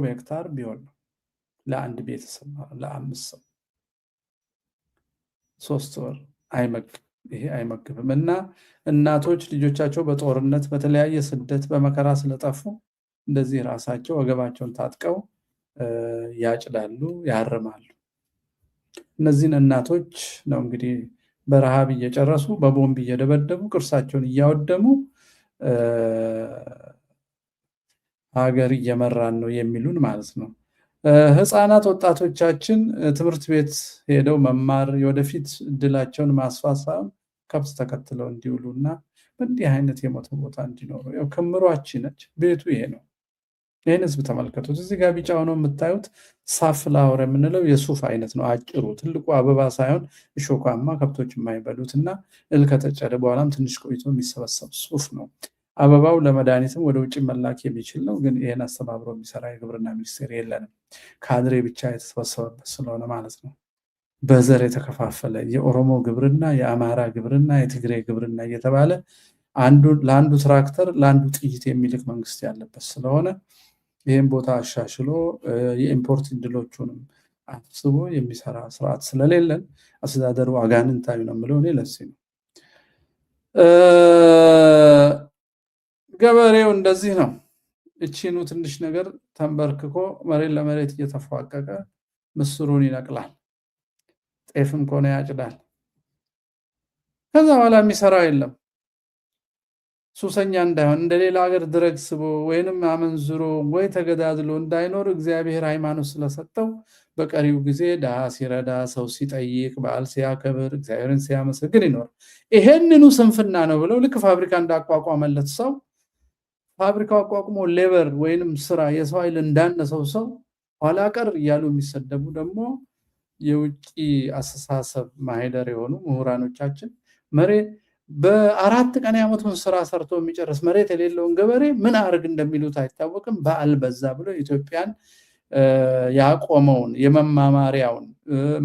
ሄክታር ቢሆን ነው ለአንድ ቤተሰብ ለ5 ሰው 3 ወር ይሄ አይመግብም። እና እናቶች ልጆቻቸው በጦርነት በተለያየ ስደት በመከራ ስለጠፉ እንደዚህ ራሳቸው ወገባቸውን ታጥቀው ያጭዳሉ፣ ያርማሉ። እነዚህን እናቶች ነው እንግዲህ በረሃብ እየጨረሱ በቦምብ እየደበደቡ ቅርሳቸውን እያወደሙ ሀገር እየመራን ነው የሚሉን ማለት ነው። ህፃናት ወጣቶቻችን ትምህርት ቤት ሄደው መማር የወደፊት እድላቸውን ማስፋት ሳይሆን ከብት ተከትለው እንዲውሉ እና በእንዲህ አይነት የሞተ ቦታ እንዲኖሩ ክምሯችን ነች። ቤቱ ይሄ ነው። ይህን ህዝብ ተመልከቱት። እዚህ ጋር ቢጫ ሆኖ የምታዩት ሳፍላወር የምንለው የሱፍ አይነት ነው። አጭሩ ትልቁ አበባ ሳይሆን እሾካማ ከብቶች የማይበሉት እና እህል ከተጨደ በኋላም ትንሽ ቆይቶ የሚሰበሰብ ሱፍ ነው። አበባው ለመድኃኒትም ወደ ውጭ መላክ የሚችል ነው። ግን ይህን አስተባብሮ የሚሰራ የግብርና ሚኒስቴር የለንም። ካድሬ ብቻ የተሰበሰበበት ስለሆነ ማለት ነው። በዘር የተከፋፈለ የኦሮሞ ግብርና፣ የአማራ ግብርና፣ የትግሬ ግብርና እየተባለ ለአንዱ ትራክተር ለአንዱ ጥይት የሚልክ መንግስት ያለበት ስለሆነ ይህም ቦታ አሻሽሎ የኢምፖርት እድሎቹንም አስቦ የሚሰራ ስርዓት ስለሌለን አስተዳደሩ አጋንንታዊ ነው የምለው እኔ ለዚህ ነው። ገበሬው እንደዚህ ነው። እቺኑ ትንሽ ነገር ተንበርክኮ መሬት ለመሬት እየተፏቀቀ ምስሩን ይነቅላል። ጤፍም ከሆነ ያጭዳል። ከዛ በኋላ የሚሰራው የለም። ሱሰኛ እንዳይሆን እንደሌላ ሀገር ድረግ ስቦ ወይንም አመንዝሮ ወይ ተገዳድሎ እንዳይኖር እግዚአብሔር ሃይማኖት ስለሰጠው በቀሪው ጊዜ ድሃ ሲረዳ፣ ሰው ሲጠይቅ፣ በዓል ሲያከብር፣ እግዚአብሔርን ሲያመሰግን ይኖር። ይሄንኑ ስንፍና ነው ብለው ልክ ፋብሪካ እንዳቋቋመለት ሰው ፋብሪካው አቋቁሞ ሌበር ወይንም ስራ የሰው ኃይል እንዳነሰው ሰው ኋላ ቀር እያሉ የሚሰደቡ ደግሞ የውጭ አስተሳሰብ ማህደር የሆኑ ምሁራኖቻችን መሬት በ4 ቀን የዓመቱን ስራ ሰርቶ የሚጨርስ መሬት የሌለውን ገበሬ ምን አርግ እንደሚሉት አይታወቅም። በዓል በዛ ብሎ ኢትዮጵያን ያቆመውን የመማማሪያውን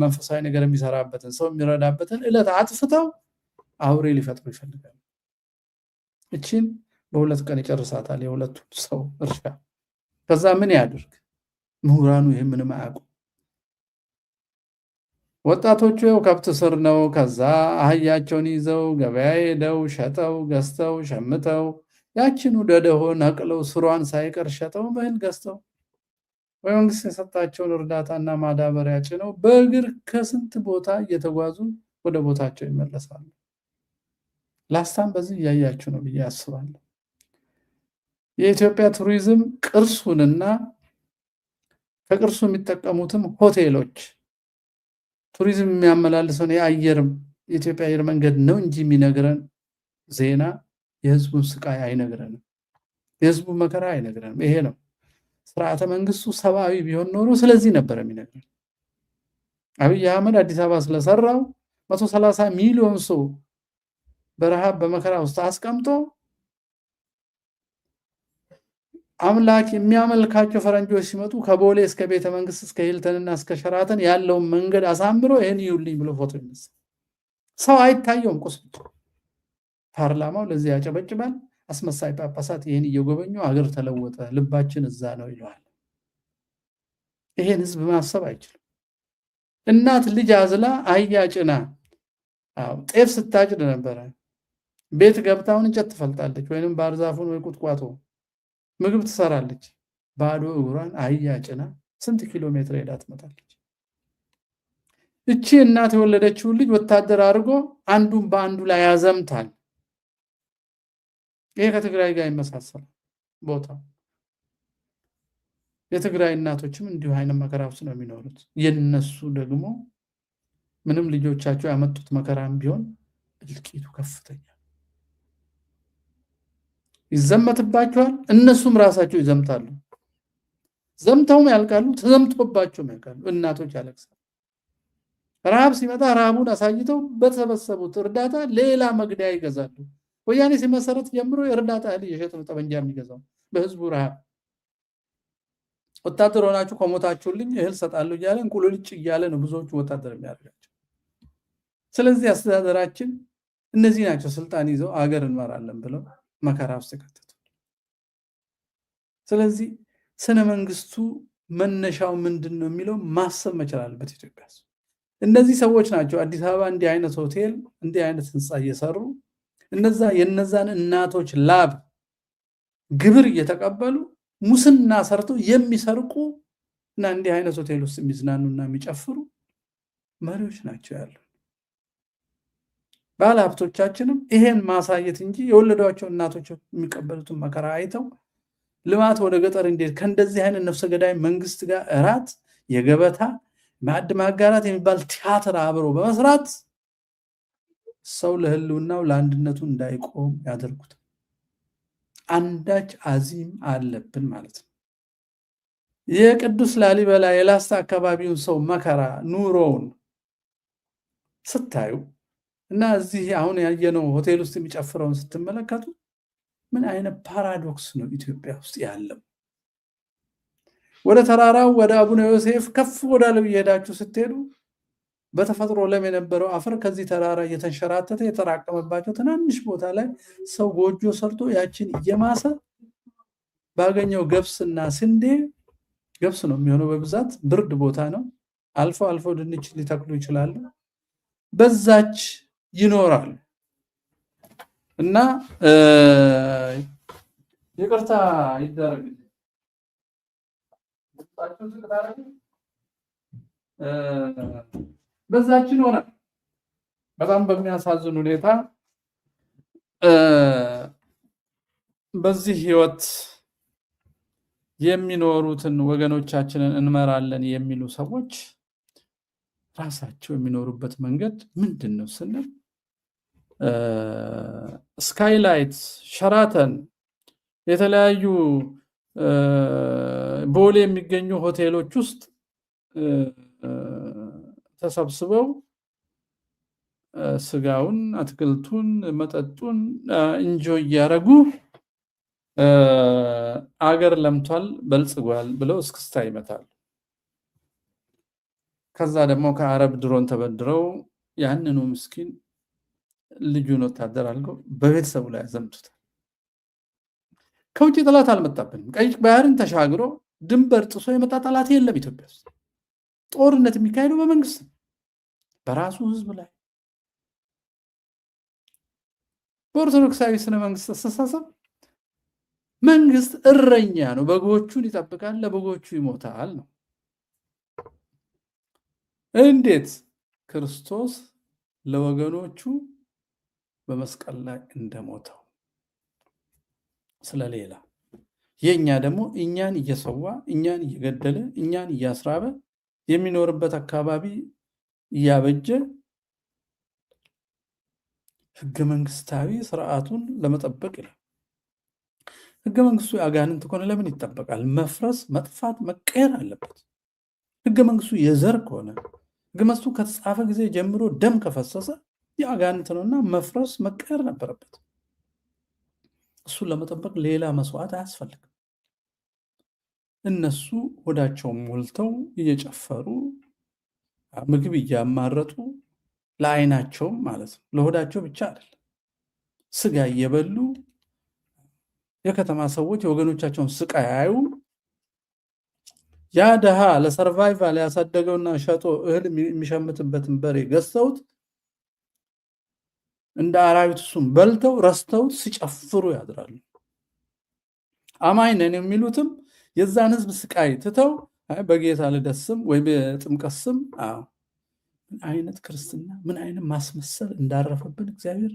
መንፈሳዊ ነገር የሚሰራበትን ሰው የሚረዳበትን ዕለት አጥፍተው አውሬ ሊፈጥሩ ይፈልጋሉ። እቺን በ2 ቀን ይጨርሳታል የሁለቱ ሰው እርሻ። ከዛ ምን ያድርግ? ምሁራኑ ይሄ ምንም አያውቁም። ወጣቶቹ ከብት ስር ነው። ከዛ አህያቸውን ይዘው ገበያ ሄደው ሸጠው ገዝተው ሸምተው ያችኑ ደደሆ ነቅለው ስሯን ሳይቀር ሸጠው በእህል ገዝተው በመንግስት የሰጣቸውን እርዳታና ማዳበሪያ ጭነው በእግር ከስንት ቦታ እየተጓዙ ወደ ቦታቸው ይመለሳሉ። ላስታም በዚህ እያያችሁ ነው ብዬ አስባለሁ። የኢትዮጵያ ቱሪዝም ቅርሱንና ከቅርሱ የሚጠቀሙትም ሆቴሎች ቱሪዝም የሚያመላልሰውን የኢትዮጵያ አየር መንገድ ነው እንጂ የሚነግረን ዜና የህዝቡን ስቃይ አይነግረንም፣ የህዝቡን መከራ አይነግረንም። ይሄ ነው ስርዓተ መንግስቱ ሰብአዊ ቢሆን ኖሮ ስለዚህ ነበር የሚነግረን። አብይ አህመድ አዲስ አበባ ስለሰራው 130 ሚሊዮን ሰው በረሃብ በመከራ ውስጥ አስቀምጦ አምላክ የሚያመልካቸው ፈረንጆች ሲመጡ ከቦሌ እስከ ቤተ መንግስት እስከ ሂልተንና እስከ ሸራተን ያለውን መንገድ አሳምሮ ይሄን ይውልኝ ብሎ ፎቶ ይነሳ። ሰው አይታየውም ቁስሉ። ፓርላማው ለዚህ ያጨበጭባል። አስመሳይ ጳጳሳት ይሄን እየጎበኙ አገር ተለወጠ፣ ልባችን እዛ ነው ይለዋል። ይሄን ህዝብ ማሰብ አይችልም። እናት ልጅ አዝላ አህያ ጭና ጤፍ ስታጭድ ነበረ። ቤት ገብታውን እንጨት ትፈልጣለች ወይንም ባህር ዛፉን ወይ ቁጥቋጦ ምግብ ትሰራለች። ባዶ እግሯን አህያ ጭና ስንት ኪሎ ሜትር ሄዳ ትመጣለች። እቺ እናት የወለደችውን ልጅ ወታደር አድርጎ አንዱን በአንዱ ላይ ያዘምታል። ይሄ ከትግራይ ጋር ይመሳሰላል ቦታ። የትግራይ እናቶችም እንዲሁ አይነት መከራ ውስጥ ነው የሚኖሩት። የነሱ ደግሞ ምንም ልጆቻቸው ያመጡት መከራም ቢሆን እልቂቱ ከፍተኛ ይዘመትባቸዋል። እነሱም ራሳቸው ይዘምታሉ። ዘምተውም ያልቃሉ፣ ተዘምቶባቸውም ያልቃሉ። እናቶች ያለቅሳሉ። ረሃብ ሲመጣ ረሃቡን አሳይተው በተሰበሰቡት እርዳታ ሌላ መግደያ ይገዛሉ። ወያኔ ሲመሰረት ጀምሮ የእርዳታ እህል እየሸጠ ነው ጠመንጃ የሚገዛው በህዝቡ ረሃብ። ወታደር ሆናችሁ ከሞታችሁልኝ እህል ሰጣለሁ እያለ እንቁልልጭ እያለ ነው ብዙዎቹ ወታደር የሚያደርጋቸው። ስለዚህ አስተዳደራችን እነዚህ ናቸው ስልጣን ይዘው አገር እንመራለን ብለው መከራ ውስጥ ከተቱ። ስለዚህ ስነ መንግስቱ መነሻው ምንድነው የሚለው ማሰብ መቻል አለበት ኢትዮጵያ። እነዚህ ሰዎች ናቸው አዲስ አበባ እንዲህ አይነት ሆቴል እንዲህ አይነት ህንፃ እየሰሩ የነዛን እናቶች ላብ ግብር እየተቀበሉ ሙስና ሰርተው የሚሰርቁ እና እንዲህ አይነት ሆቴል ውስጥ የሚዝናኑና የሚጨፍሩ መሪዎች ናቸው ያሉ። ባለ ሀብቶቻችንም ይሄን ማሳየት እንጂ የወለዷቸው እናቶች የሚቀበሉትን መከራ አይተው ልማት ወደ ገጠር እንዴት ከእንደዚህ አይነት ነፍሰ ገዳይ መንግስት ጋር እራት የገበታ ማዕድ ማጋራት የሚባል ቲያትር አብሮ በመስራት ሰው ለህልውናው ለአንድነቱ እንዳይቆም ያደርጉት። አንዳች አዚም አለብን ማለት ነው። የቅዱስ ላሊበላ የላስታ አካባቢውን ሰው መከራ ኑሮውን ስታዩ እና እዚህ አሁን ያየነው ሆቴል ውስጥ የሚጨፍረውን ስትመለከቱ ምን አይነት ፓራዶክስ ነው ኢትዮጵያ ውስጥ ያለው። ወደ ተራራው ወደ አቡነ ዮሴፍ ከፍ ወዳለው እየሄዳችሁ ስትሄዱ በተፈጥሮ ለም የነበረው አፈር ከዚህ ተራራ እየተንሸራተተ የተራቀመባቸው ትናንሽ ቦታ ላይ ሰው ጎጆ ሰርቶ ያችን እየማሰ ባገኘው ገብስና ስንዴ፣ ገብስ ነው የሚሆነው በብዛት ብርድ ቦታ ነው፣ አልፎ አልፎ ድንች ሊተክሉ ይችላሉ፣ በዛች ይኖራል። እና ይቅርታ ይደረግ በዛችን ሆነ በጣም በሚያሳዝን ሁኔታ በዚህ ህይወት የሚኖሩትን ወገኖቻችንን እንመራለን የሚሉ ሰዎች ራሳቸው የሚኖሩበት መንገድ ምንድን ነው ስንል ስካይላይት፣ ሸራተን፣ የተለያዩ ቦሌ የሚገኙ ሆቴሎች ውስጥ ተሰብስበው ስጋውን፣ አትክልቱን፣ መጠጡን እንጆይ እያደረጉ አገር ለምቷል በልጽጓል ብለው እስክስታ ይመታሉ። ከዛ ደግሞ ከአረብ ድሮን ተበድረው ያንኑ ምስኪን ልጁን ወታደር አድርገው በቤተሰቡ ላይ ያዘምቱታል። ከውጭ ጠላት አልመጣብንም። ቀይ ባህርን ተሻግሮ ድንበር ጥሶ የመጣ ጠላት የለም። ኢትዮጵያ ውስጥ ጦርነት የሚካሄደው በመንግስት ነው፣ በራሱ ህዝብ ላይ። በኦርቶዶክሳዊ ስነ መንግስት አስተሳሰብ መንግስት እረኛ ነው፣ በጎቹን ይጠብቃል፣ ለበጎቹ ይሞታል ነው። እንዴት? ክርስቶስ ለወገኖቹ በመስቀል ላይ እንደሞተው ስለሌላ። የኛ ደግሞ እኛን እየሰዋ እኛን እየገደለ እኛን እያስራበ የሚኖርበት አካባቢ እያበጀ ህገ መንግስታዊ ስርዓቱን ለመጠበቅ ይላል። ህገ መንግስቱ የአጋንንት ከሆነ ለምን ይጠበቃል? መፍረስ፣ መጥፋት፣ መቀየር አለበት። ህገ መንግስቱ የዘር ከሆነ ህገ መንግስቱ ከተጻፈ ጊዜ ጀምሮ ደም ከፈሰሰ የአጋንንት ነውና መፍረስ፣ መቀየር ነበረበት። እሱን ለመጠበቅ ሌላ መስዋዕት አያስፈልግም። እነሱ ሆዳቸውን ሞልተው እየጨፈሩ ምግብ እያማረጡ ለዓይናቸውም ማለት ነው፣ ለሆዳቸው ብቻ አይደለም፣ ስጋ እየበሉ የከተማ ሰዎች የወገኖቻቸውን ስቃይ ያዩ። ያ ደሃ ለሰርቫይቫል ያሳደገውና ሸጦ እህል የሚሸምትበትን በሬ ገዝተውት እንደ አራዊት እሱም በልተው ረስተውት ሲጨፍሩ ያድራሉ። አማኝ ነን የሚሉትም የዛን ህዝብ ስቃይ ትተው በጌታ ልደት ስም ወይ በጥምቀት ስም ምን አይነት ክርስትና፣ ምን አይነት ማስመሰል እንዳረፈብን እግዚአብሔር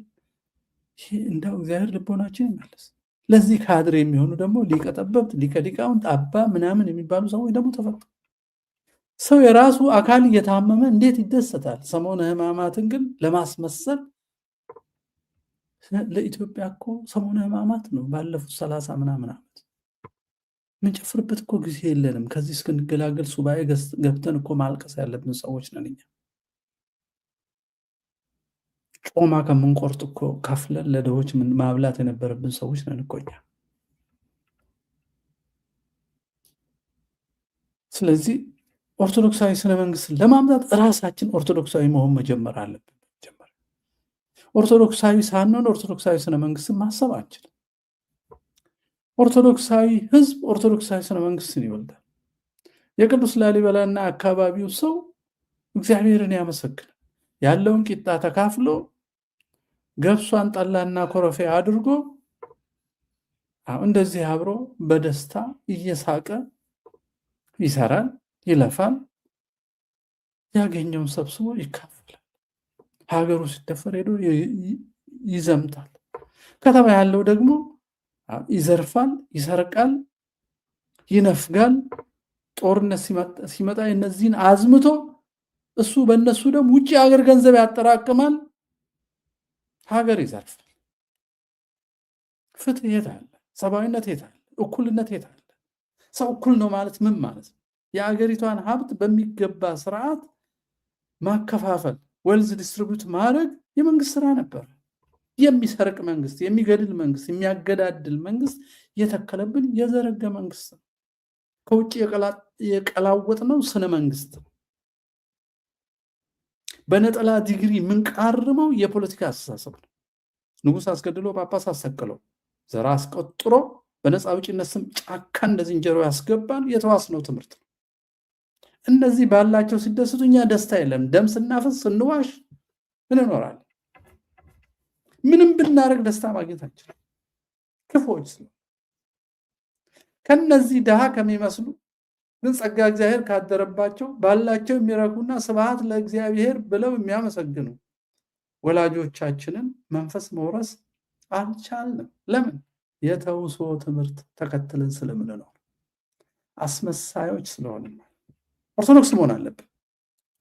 ልቦናችን ይመለስ። ለዚህ ካድሬ የሚሆኑ ደግሞ ሊቀ ጠበብት፣ ሊቀ ሊቃውንት፣ አባ ምናምን የሚባሉ ሰዎች ደግሞ ተፈጠሩ። ሰው የራሱ አካል እየታመመ እንዴት ይደሰታል? ሰሞነ ሕማማትን ግን ለማስመሰል ለኢትዮጵያ እኮ ሰሞነ ሕማማት ነው። ባለፉት 30 ምናምን ዓመት ምንጨፍርበት እኮ ጊዜ የለንም። ከዚህ እስክንገላገል ሱባኤ ገብተን እኮ ማልቀስ ያለብን ሰዎች ነን እኛ። ጮማ ከምንቆርጥ እኮ ከፍለን ለድሆች ማብላት የነበረብን ሰዎች ነን እኮ እኛ። ስለዚህ ኦርቶዶክሳዊ ስነ መንግስትን ለማምጣት ራሳችን ኦርቶዶክሳዊ መሆን መጀመር አለብን። ኦርቶዶክሳዊ ሳንሆን ኦርቶዶክሳዊ ስነ መንግስትን ማሰብ አንችልም። ኦርቶዶክሳዊ ህዝብ ኦርቶዶክሳዊ ስነ መንግስትን ይወልዳል። የቅዱስ ላሊበላና አካባቢው ሰው እግዚአብሔርን ያመሰግናል። ያለውን ቂጣ ተካፍሎ ገብሷን ጠላና ኮረፌ አድርጎ እንደዚህ አብሮ በደስታ እየሳቀ ይሰራል፣ ይለፋል፣ ያገኘውን ሰብስቦ ይካፈላል። ሀገሩ ሲደፈር ሄዶ ይዘምታል። ከተማ ያለው ደግሞ ይዘርፋል፣ ይሰርቃል፣ ይነፍጋል። ጦርነት ሲመጣ እነዚህን አዝምቶ እሱ በእነሱ ደግሞ ውጭ ሀገር ገንዘብ ያጠራቅማል፣ ሀገር ይዘርፋል። ፍትህ የት አለ? ሰብአዊነት የት አለ? እኩልነት የት አለ? ሰው እኩል ነው ማለት ምን ማለት ነው? የአገሪቷን ሀብት በሚገባ ስርዓት ማከፋፈል፣ ዌልዝ ዲስትሪቢዩት ማድረግ የመንግስት ስራ ነበር። የሚሰርቅ መንግስት፣ የሚገድል መንግስት፣ የሚያገዳድል መንግስት የተከለብን የዘረገ መንግስት ነው። ከውጭ የቀላወጥ ነው ስነ መንግስት ነው። በነጠላ ዲግሪ የምንቃርመው የፖለቲካ አስተሳሰብ ነው። ንጉስ አስገድሎ ጳጳስ አሰቅለው ዘራ አስቆጥሮ በነፃ አውጪነት ስም ጫካ እንደ ዝንጀሮ ያስገባን የተዋስነው ትምህርት ነው። እነዚህ ባላቸው ሲደሰቱ እኛ ደስታ የለም። ደም ስናፈስ ስንዋሽ እንኖራለን። ምንም ብናደርግ ደስታ ማግኘት አንችልም። ክፎች ነው። ከነዚህ ድሃ ከሚመስሉ ግን ጸጋ እግዚአብሔር ካደረባቸው ባላቸው የሚረኩና ስብሐት ለእግዚአብሔር ብለው የሚያመሰግኑ ወላጆቻችንን መንፈስ መውረስ አልቻልንም። ለምን? የተውሶ ትምህርት ተከትለን ስለምንኖር አስመሳዮች ስለሆነ ኦርቶዶክስ መሆን አለብን።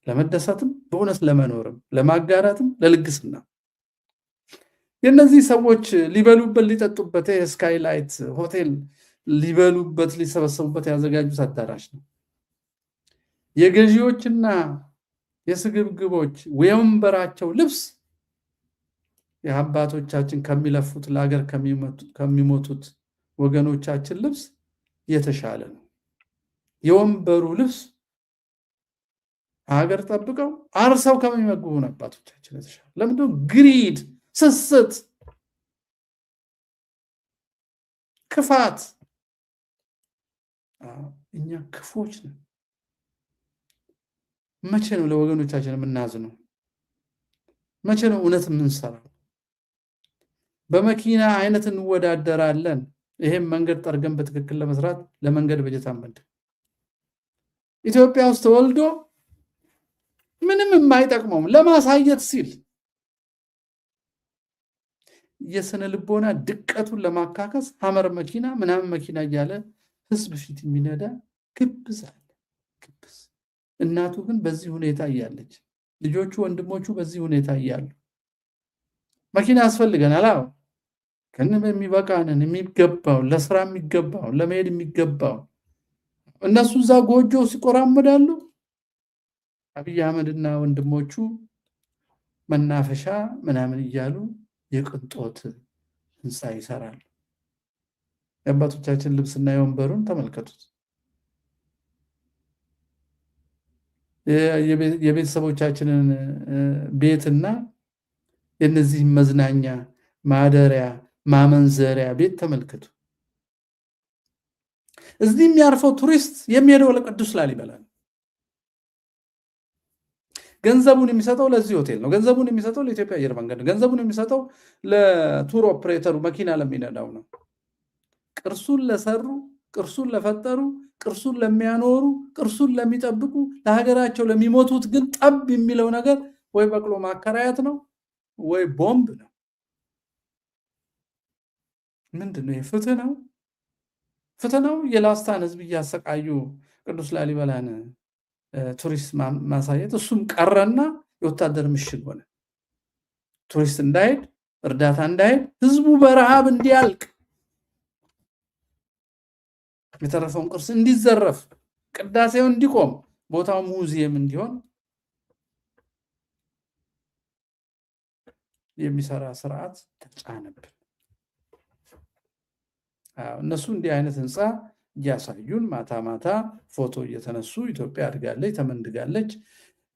ለመደሰትም በእውነት ለመኖርም ለማጋራትም ለልግስና የነዚህ ሰዎች ሊበሉበት ሊጠጡበት ስካይላይት ሆቴል ሊበሉበት ሊሰበሰቡበት ያዘጋጁት አዳራሽ ነው። የገዢዎችና የስግብግቦች ወንበራቸው ልብስ የአባቶቻችን ከሚለፉት ለሀገር ከሚሞቱት ወገኖቻችን ልብስ የተሻለ ነው። የወንበሩ ልብስ ሀገር ጠብቀው አርሰው ከሚመግቡን አባቶቻችን የተሻለ። ለምንድነው? ግሪድ፣ ስስት፣ ክፋት። እኛ ክፎች ነን። መቼ ነው ለወገኖቻችን የምናዝነው? መቼ ነው እውነት የምንሰራው? በመኪና አይነት እንወዳደራለን። ይሄም መንገድ ጠርገን በትክክል ለመስራት ለመንገድ በጀት አንመድብ። ኢትዮጵያ ውስጥ ተወልዶ ምንም የማይጠቅመውም ለማሳየት ሲል የስነ ልቦና ድቀቱን ለማካከስ ሐመር መኪና ምናምን መኪና እያለ ህዝብ ፊት የሚነዳ ግብዝ አለ። ግብዝ። እናቱ ግን በዚህ ሁኔታ እያለች ልጆቹ ወንድሞቹ በዚህ ሁኔታ እያሉ መኪና ያስፈልገናል። አዎ ከንም የሚበቃንን የሚገባው ለስራ የሚገባው ለመሄድ የሚገባው እነሱ እዛ ጎጆ ሲቆራመዳሉ። አብይ አህመድና ወንድሞቹ መናፈሻ ምናምን እያሉ የቅንጦት ህንፃ ይሰራሉ። የአባቶቻችን ልብስና የወንበሩን ተመልከቱት። የቤተሰቦቻችንን ቤትና የነዚህ መዝናኛ ማደሪያ ማመንዘሪያ ቤት ተመልከቱ። እዚህ የሚያርፈው ቱሪስት የሚሄደው ለቅዱስ ላሊበላ ነው። ገንዘቡን የሚሰጠው ለዚህ ሆቴል ነው። ገንዘቡን የሚሰጠው ለኢትዮጵያ አየር መንገድ ነው። ገንዘቡን የሚሰጠው ለቱር ኦፕሬተሩ መኪና ለሚነዳው ነው። ቅርሱን ለሰሩ፣ ቅርሱን ለፈጠሩ፣ ቅርሱን ለሚያኖሩ፣ ቅርሱን ለሚጠብቁ፣ ለሀገራቸው ለሚሞቱት ግን ጠብ የሚለው ነገር ወይ በቅሎ ማከራየት ነው ወይ ቦምብ ነው። ምንድነው? ፍትህ ነው? ፍትህ ነው? የላስታን ህዝብ እያሰቃዩ ቅዱስ ላሊበላን ቱሪስት ማሳየት። እሱም ቀረና የወታደር ምሽግ ሆነ። ቱሪስት እንዳይሄድ፣ እርዳታ እንዳይሄድ፣ ህዝቡ በረሃብ እንዲያልቅ፣ የተረፈውን ቅርስ እንዲዘረፍ፣ ቅዳሴው እንዲቆም፣ ቦታው ሙዚየም እንዲሆን የሚሰራ ስርዓት ተጫነብን። እነሱ እንዲህ አይነት ህንፃ እያሳዩን ማታ ማታ ፎቶ እየተነሱ ኢትዮጵያ አድጋለች ተመንድጋለች።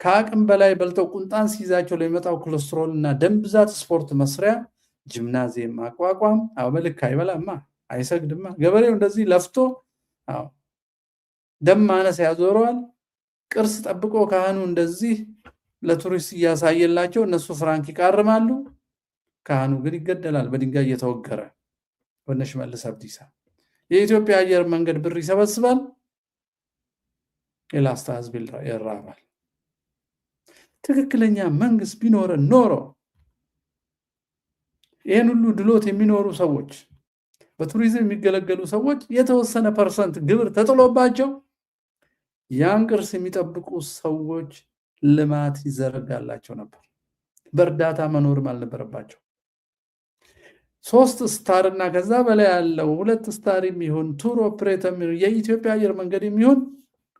ከአቅም በላይ በልተው ቁንጣን ሲይዛቸው ለሚመጣው ኮሌስትሮል እና ደም ብዛት ስፖርት መስሪያ ጂምናዚየም ማቋቋም። በልክ አይበላማ አይሰግድማ። ገበሬው እንደዚህ ለፍቶ ደም ማነስ ያዞረዋል። ቅርስ ጠብቆ ካህኑ እንደዚህ ለቱሪስት እያሳየላቸው እነሱ ፍራንክ ይቃርማሉ። ካህኑ ግን ይገደላል በድንጋይ እየተወገረ። በሽመልስ አብዲሳ የኢትዮጵያ አየር መንገድ ብር ይሰበስባል፣ የላስታ ህዝብ ይራባል። ትክክለኛ መንግስት ቢኖረን ኖሮ ይህን ሁሉ ድሎት የሚኖሩ ሰዎች፣ በቱሪዝም የሚገለገሉ ሰዎች የተወሰነ ፐርሰንት ግብር ተጥሎባቸው ያን ቅርስ የሚጠብቁ ሰዎች ልማት ይዘረጋላቸው ነበር። በእርዳታ መኖርም አልነበረባቸው። 3 ስታር እና ከዛ በላይ ያለው 2 ስታር የሚሆን ቱር ኦፕሬተር የኢትዮጵያ አየር መንገድ የሚሆን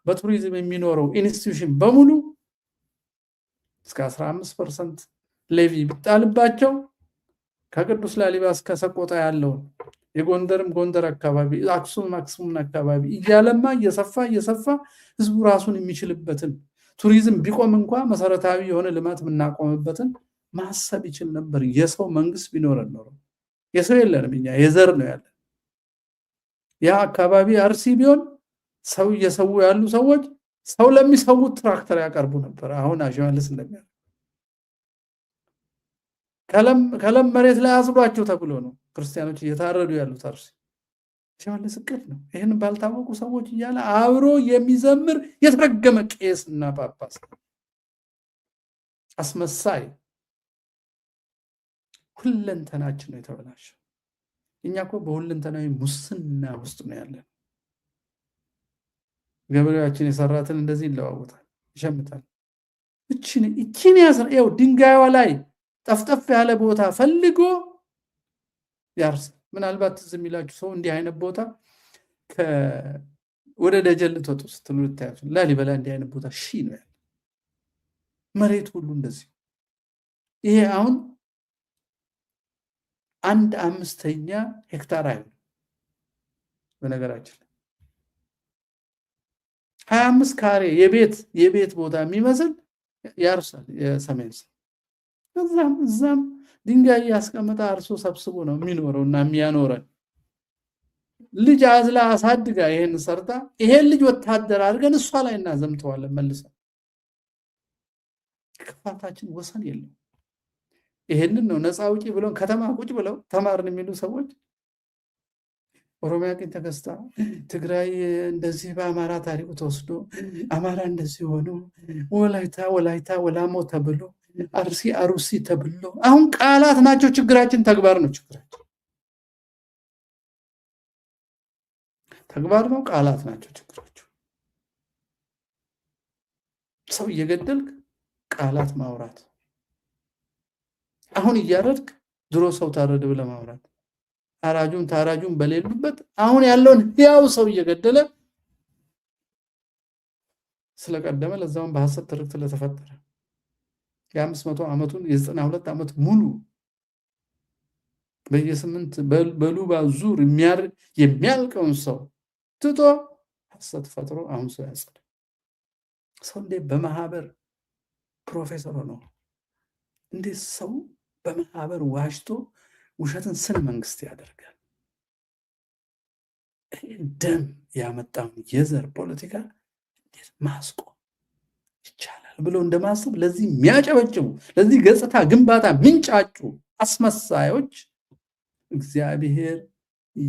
በቱሪዝም የሚኖረው ኢንስቲትዩሽን በሙሉ እስከ 15% ሌቪ ቢጣልባቸው ከቅዱስ ላሊበላ እስከ ሰቆጣ ያለው የጎንደርም ጎንደር አካባቢ አክሱም አካባቢ እያለማ እየሰፋ ህዝቡ ራሱን የሚችልበትን ቱሪዝም ቢቆም እንኳን መሰረታዊ የሆነ ልማት የምናቆምበትን ማሰብ ይችል ነበር። የሰው መንግስት ቢኖረን ኖሮ። የሰው የለንም እኛ የዘር ነው ያለን። ያ አካባቢ አርሲ ቢሆን ሰው እየሰው ያሉ ሰዎች ሰው ለሚሰውት ትራክተር ያቀርቡ ነበር። አሁን አሽመልስ እንደሚያ ከለም መሬት ላይ አስሏቸው ተብሎ ነው ክርስቲያኖች እየታረዱ ያሉት። አርሲ አሽመልስ እቅድ ነው። ይህን ባልታወቁ ሰዎች እያለ አብሮ የሚዘምር የተረገመ ቄስና ጳጳስ አስመሳይ። ሁለንተናችን ነው የተበላሸው። እኛ እኮ በሁለንተናዊ ሙስና ውስጥ ነው ያለን። ገበሬያችን የሰራትን እንደዚህ ይለዋወጣል፣ ይሸምታል። እቺን ያው ድንጋይዋ ላይ ጠፍጠፍ ያለ ቦታ ፈልጎ ያርሳል። ምናልባት ትዝ የሚላችሁ ሰው እንዲህ አይነት ቦታ ወደ ደጀን ልትወጡ ስትሉ ልታያችሁ፣ ላሊበላ እንዲህ አይነት ቦታ ነው ያለ መሬት ሁሉ እንደዚህ። ይሄ አሁን 1/5 ሄክታር አይሆንም። በነገራችን 25 ካሬ የቤት ቦታ የሚመስል ያርሳል የሰሜን ሰው። እዛም ድንጋይ ያስቀምጣ አርሶ ሰብስቦ ነው የሚኖረው እና የሚያኖረን። ልጅ አዝላ አሳድጋ ይሄን ሰርታ ይሄን ልጅ ወታደር አድርገን እሷ ላይ እናዘምተዋለን መልሰን። ክፋታችን ወሰን የለም። ይሄንን ነው ነፃ አውጪ ብለው ከተማ ቁጭ ብለው ተማርን የሚሉ ሰዎች ኦሮሚያ ግን ተከስታ ትግራይ እንደዚህ በአማራ ታሪኩ ተወስዶ አማራ እንደዚህ ሆኖ ወላይታ ወላሞ ተብሎ አሩሲ ተብሎ አሁን ቃላት ናቸው ችግራችን፣ ተግባር ነው ችግራችን። ተግባር ነው፣ ቃላት ናቸው ችግራቸው። ሰው እየገደልክ ቃላት ማውራት፣ አሁን እያረድክ ድሮ ሰው ታረደ ብለህ ማውራት፣ ታራጁን በሌሉበት አሁን ያለውን ያው ሰው እየገደለ ስለቀደመ ለዛውን በሐሰት ትርክት ስለተፈጠረ የ500 ዓመቱን የ92 ዓመት ሙሉ በየ8 በሉባ ዙር የሚያልቀውን ሰው ትቶ ሐሰት ፈጥሮ አሁን ሰው ያጸደ ሰው እንዴ በማህበር ፕሮፌሰር ነው እንዴ ሰው በማህበር ዋሽቶ ውሸትን ስነ መንግስት ያደርጋል። ደም ያመጣውን የዘር ፖለቲካ እንዴት ማስቆም ይቻላል ብሎ እንደማሰብ ለዚህ የሚያጨበጭቡ ለዚህ ገጽታ ግንባታ ምንጫጩ አስመሳዮች እግዚአብሔር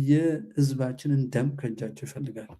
የህዝባችንን ደም ከእጃቸው ይፈልጋል።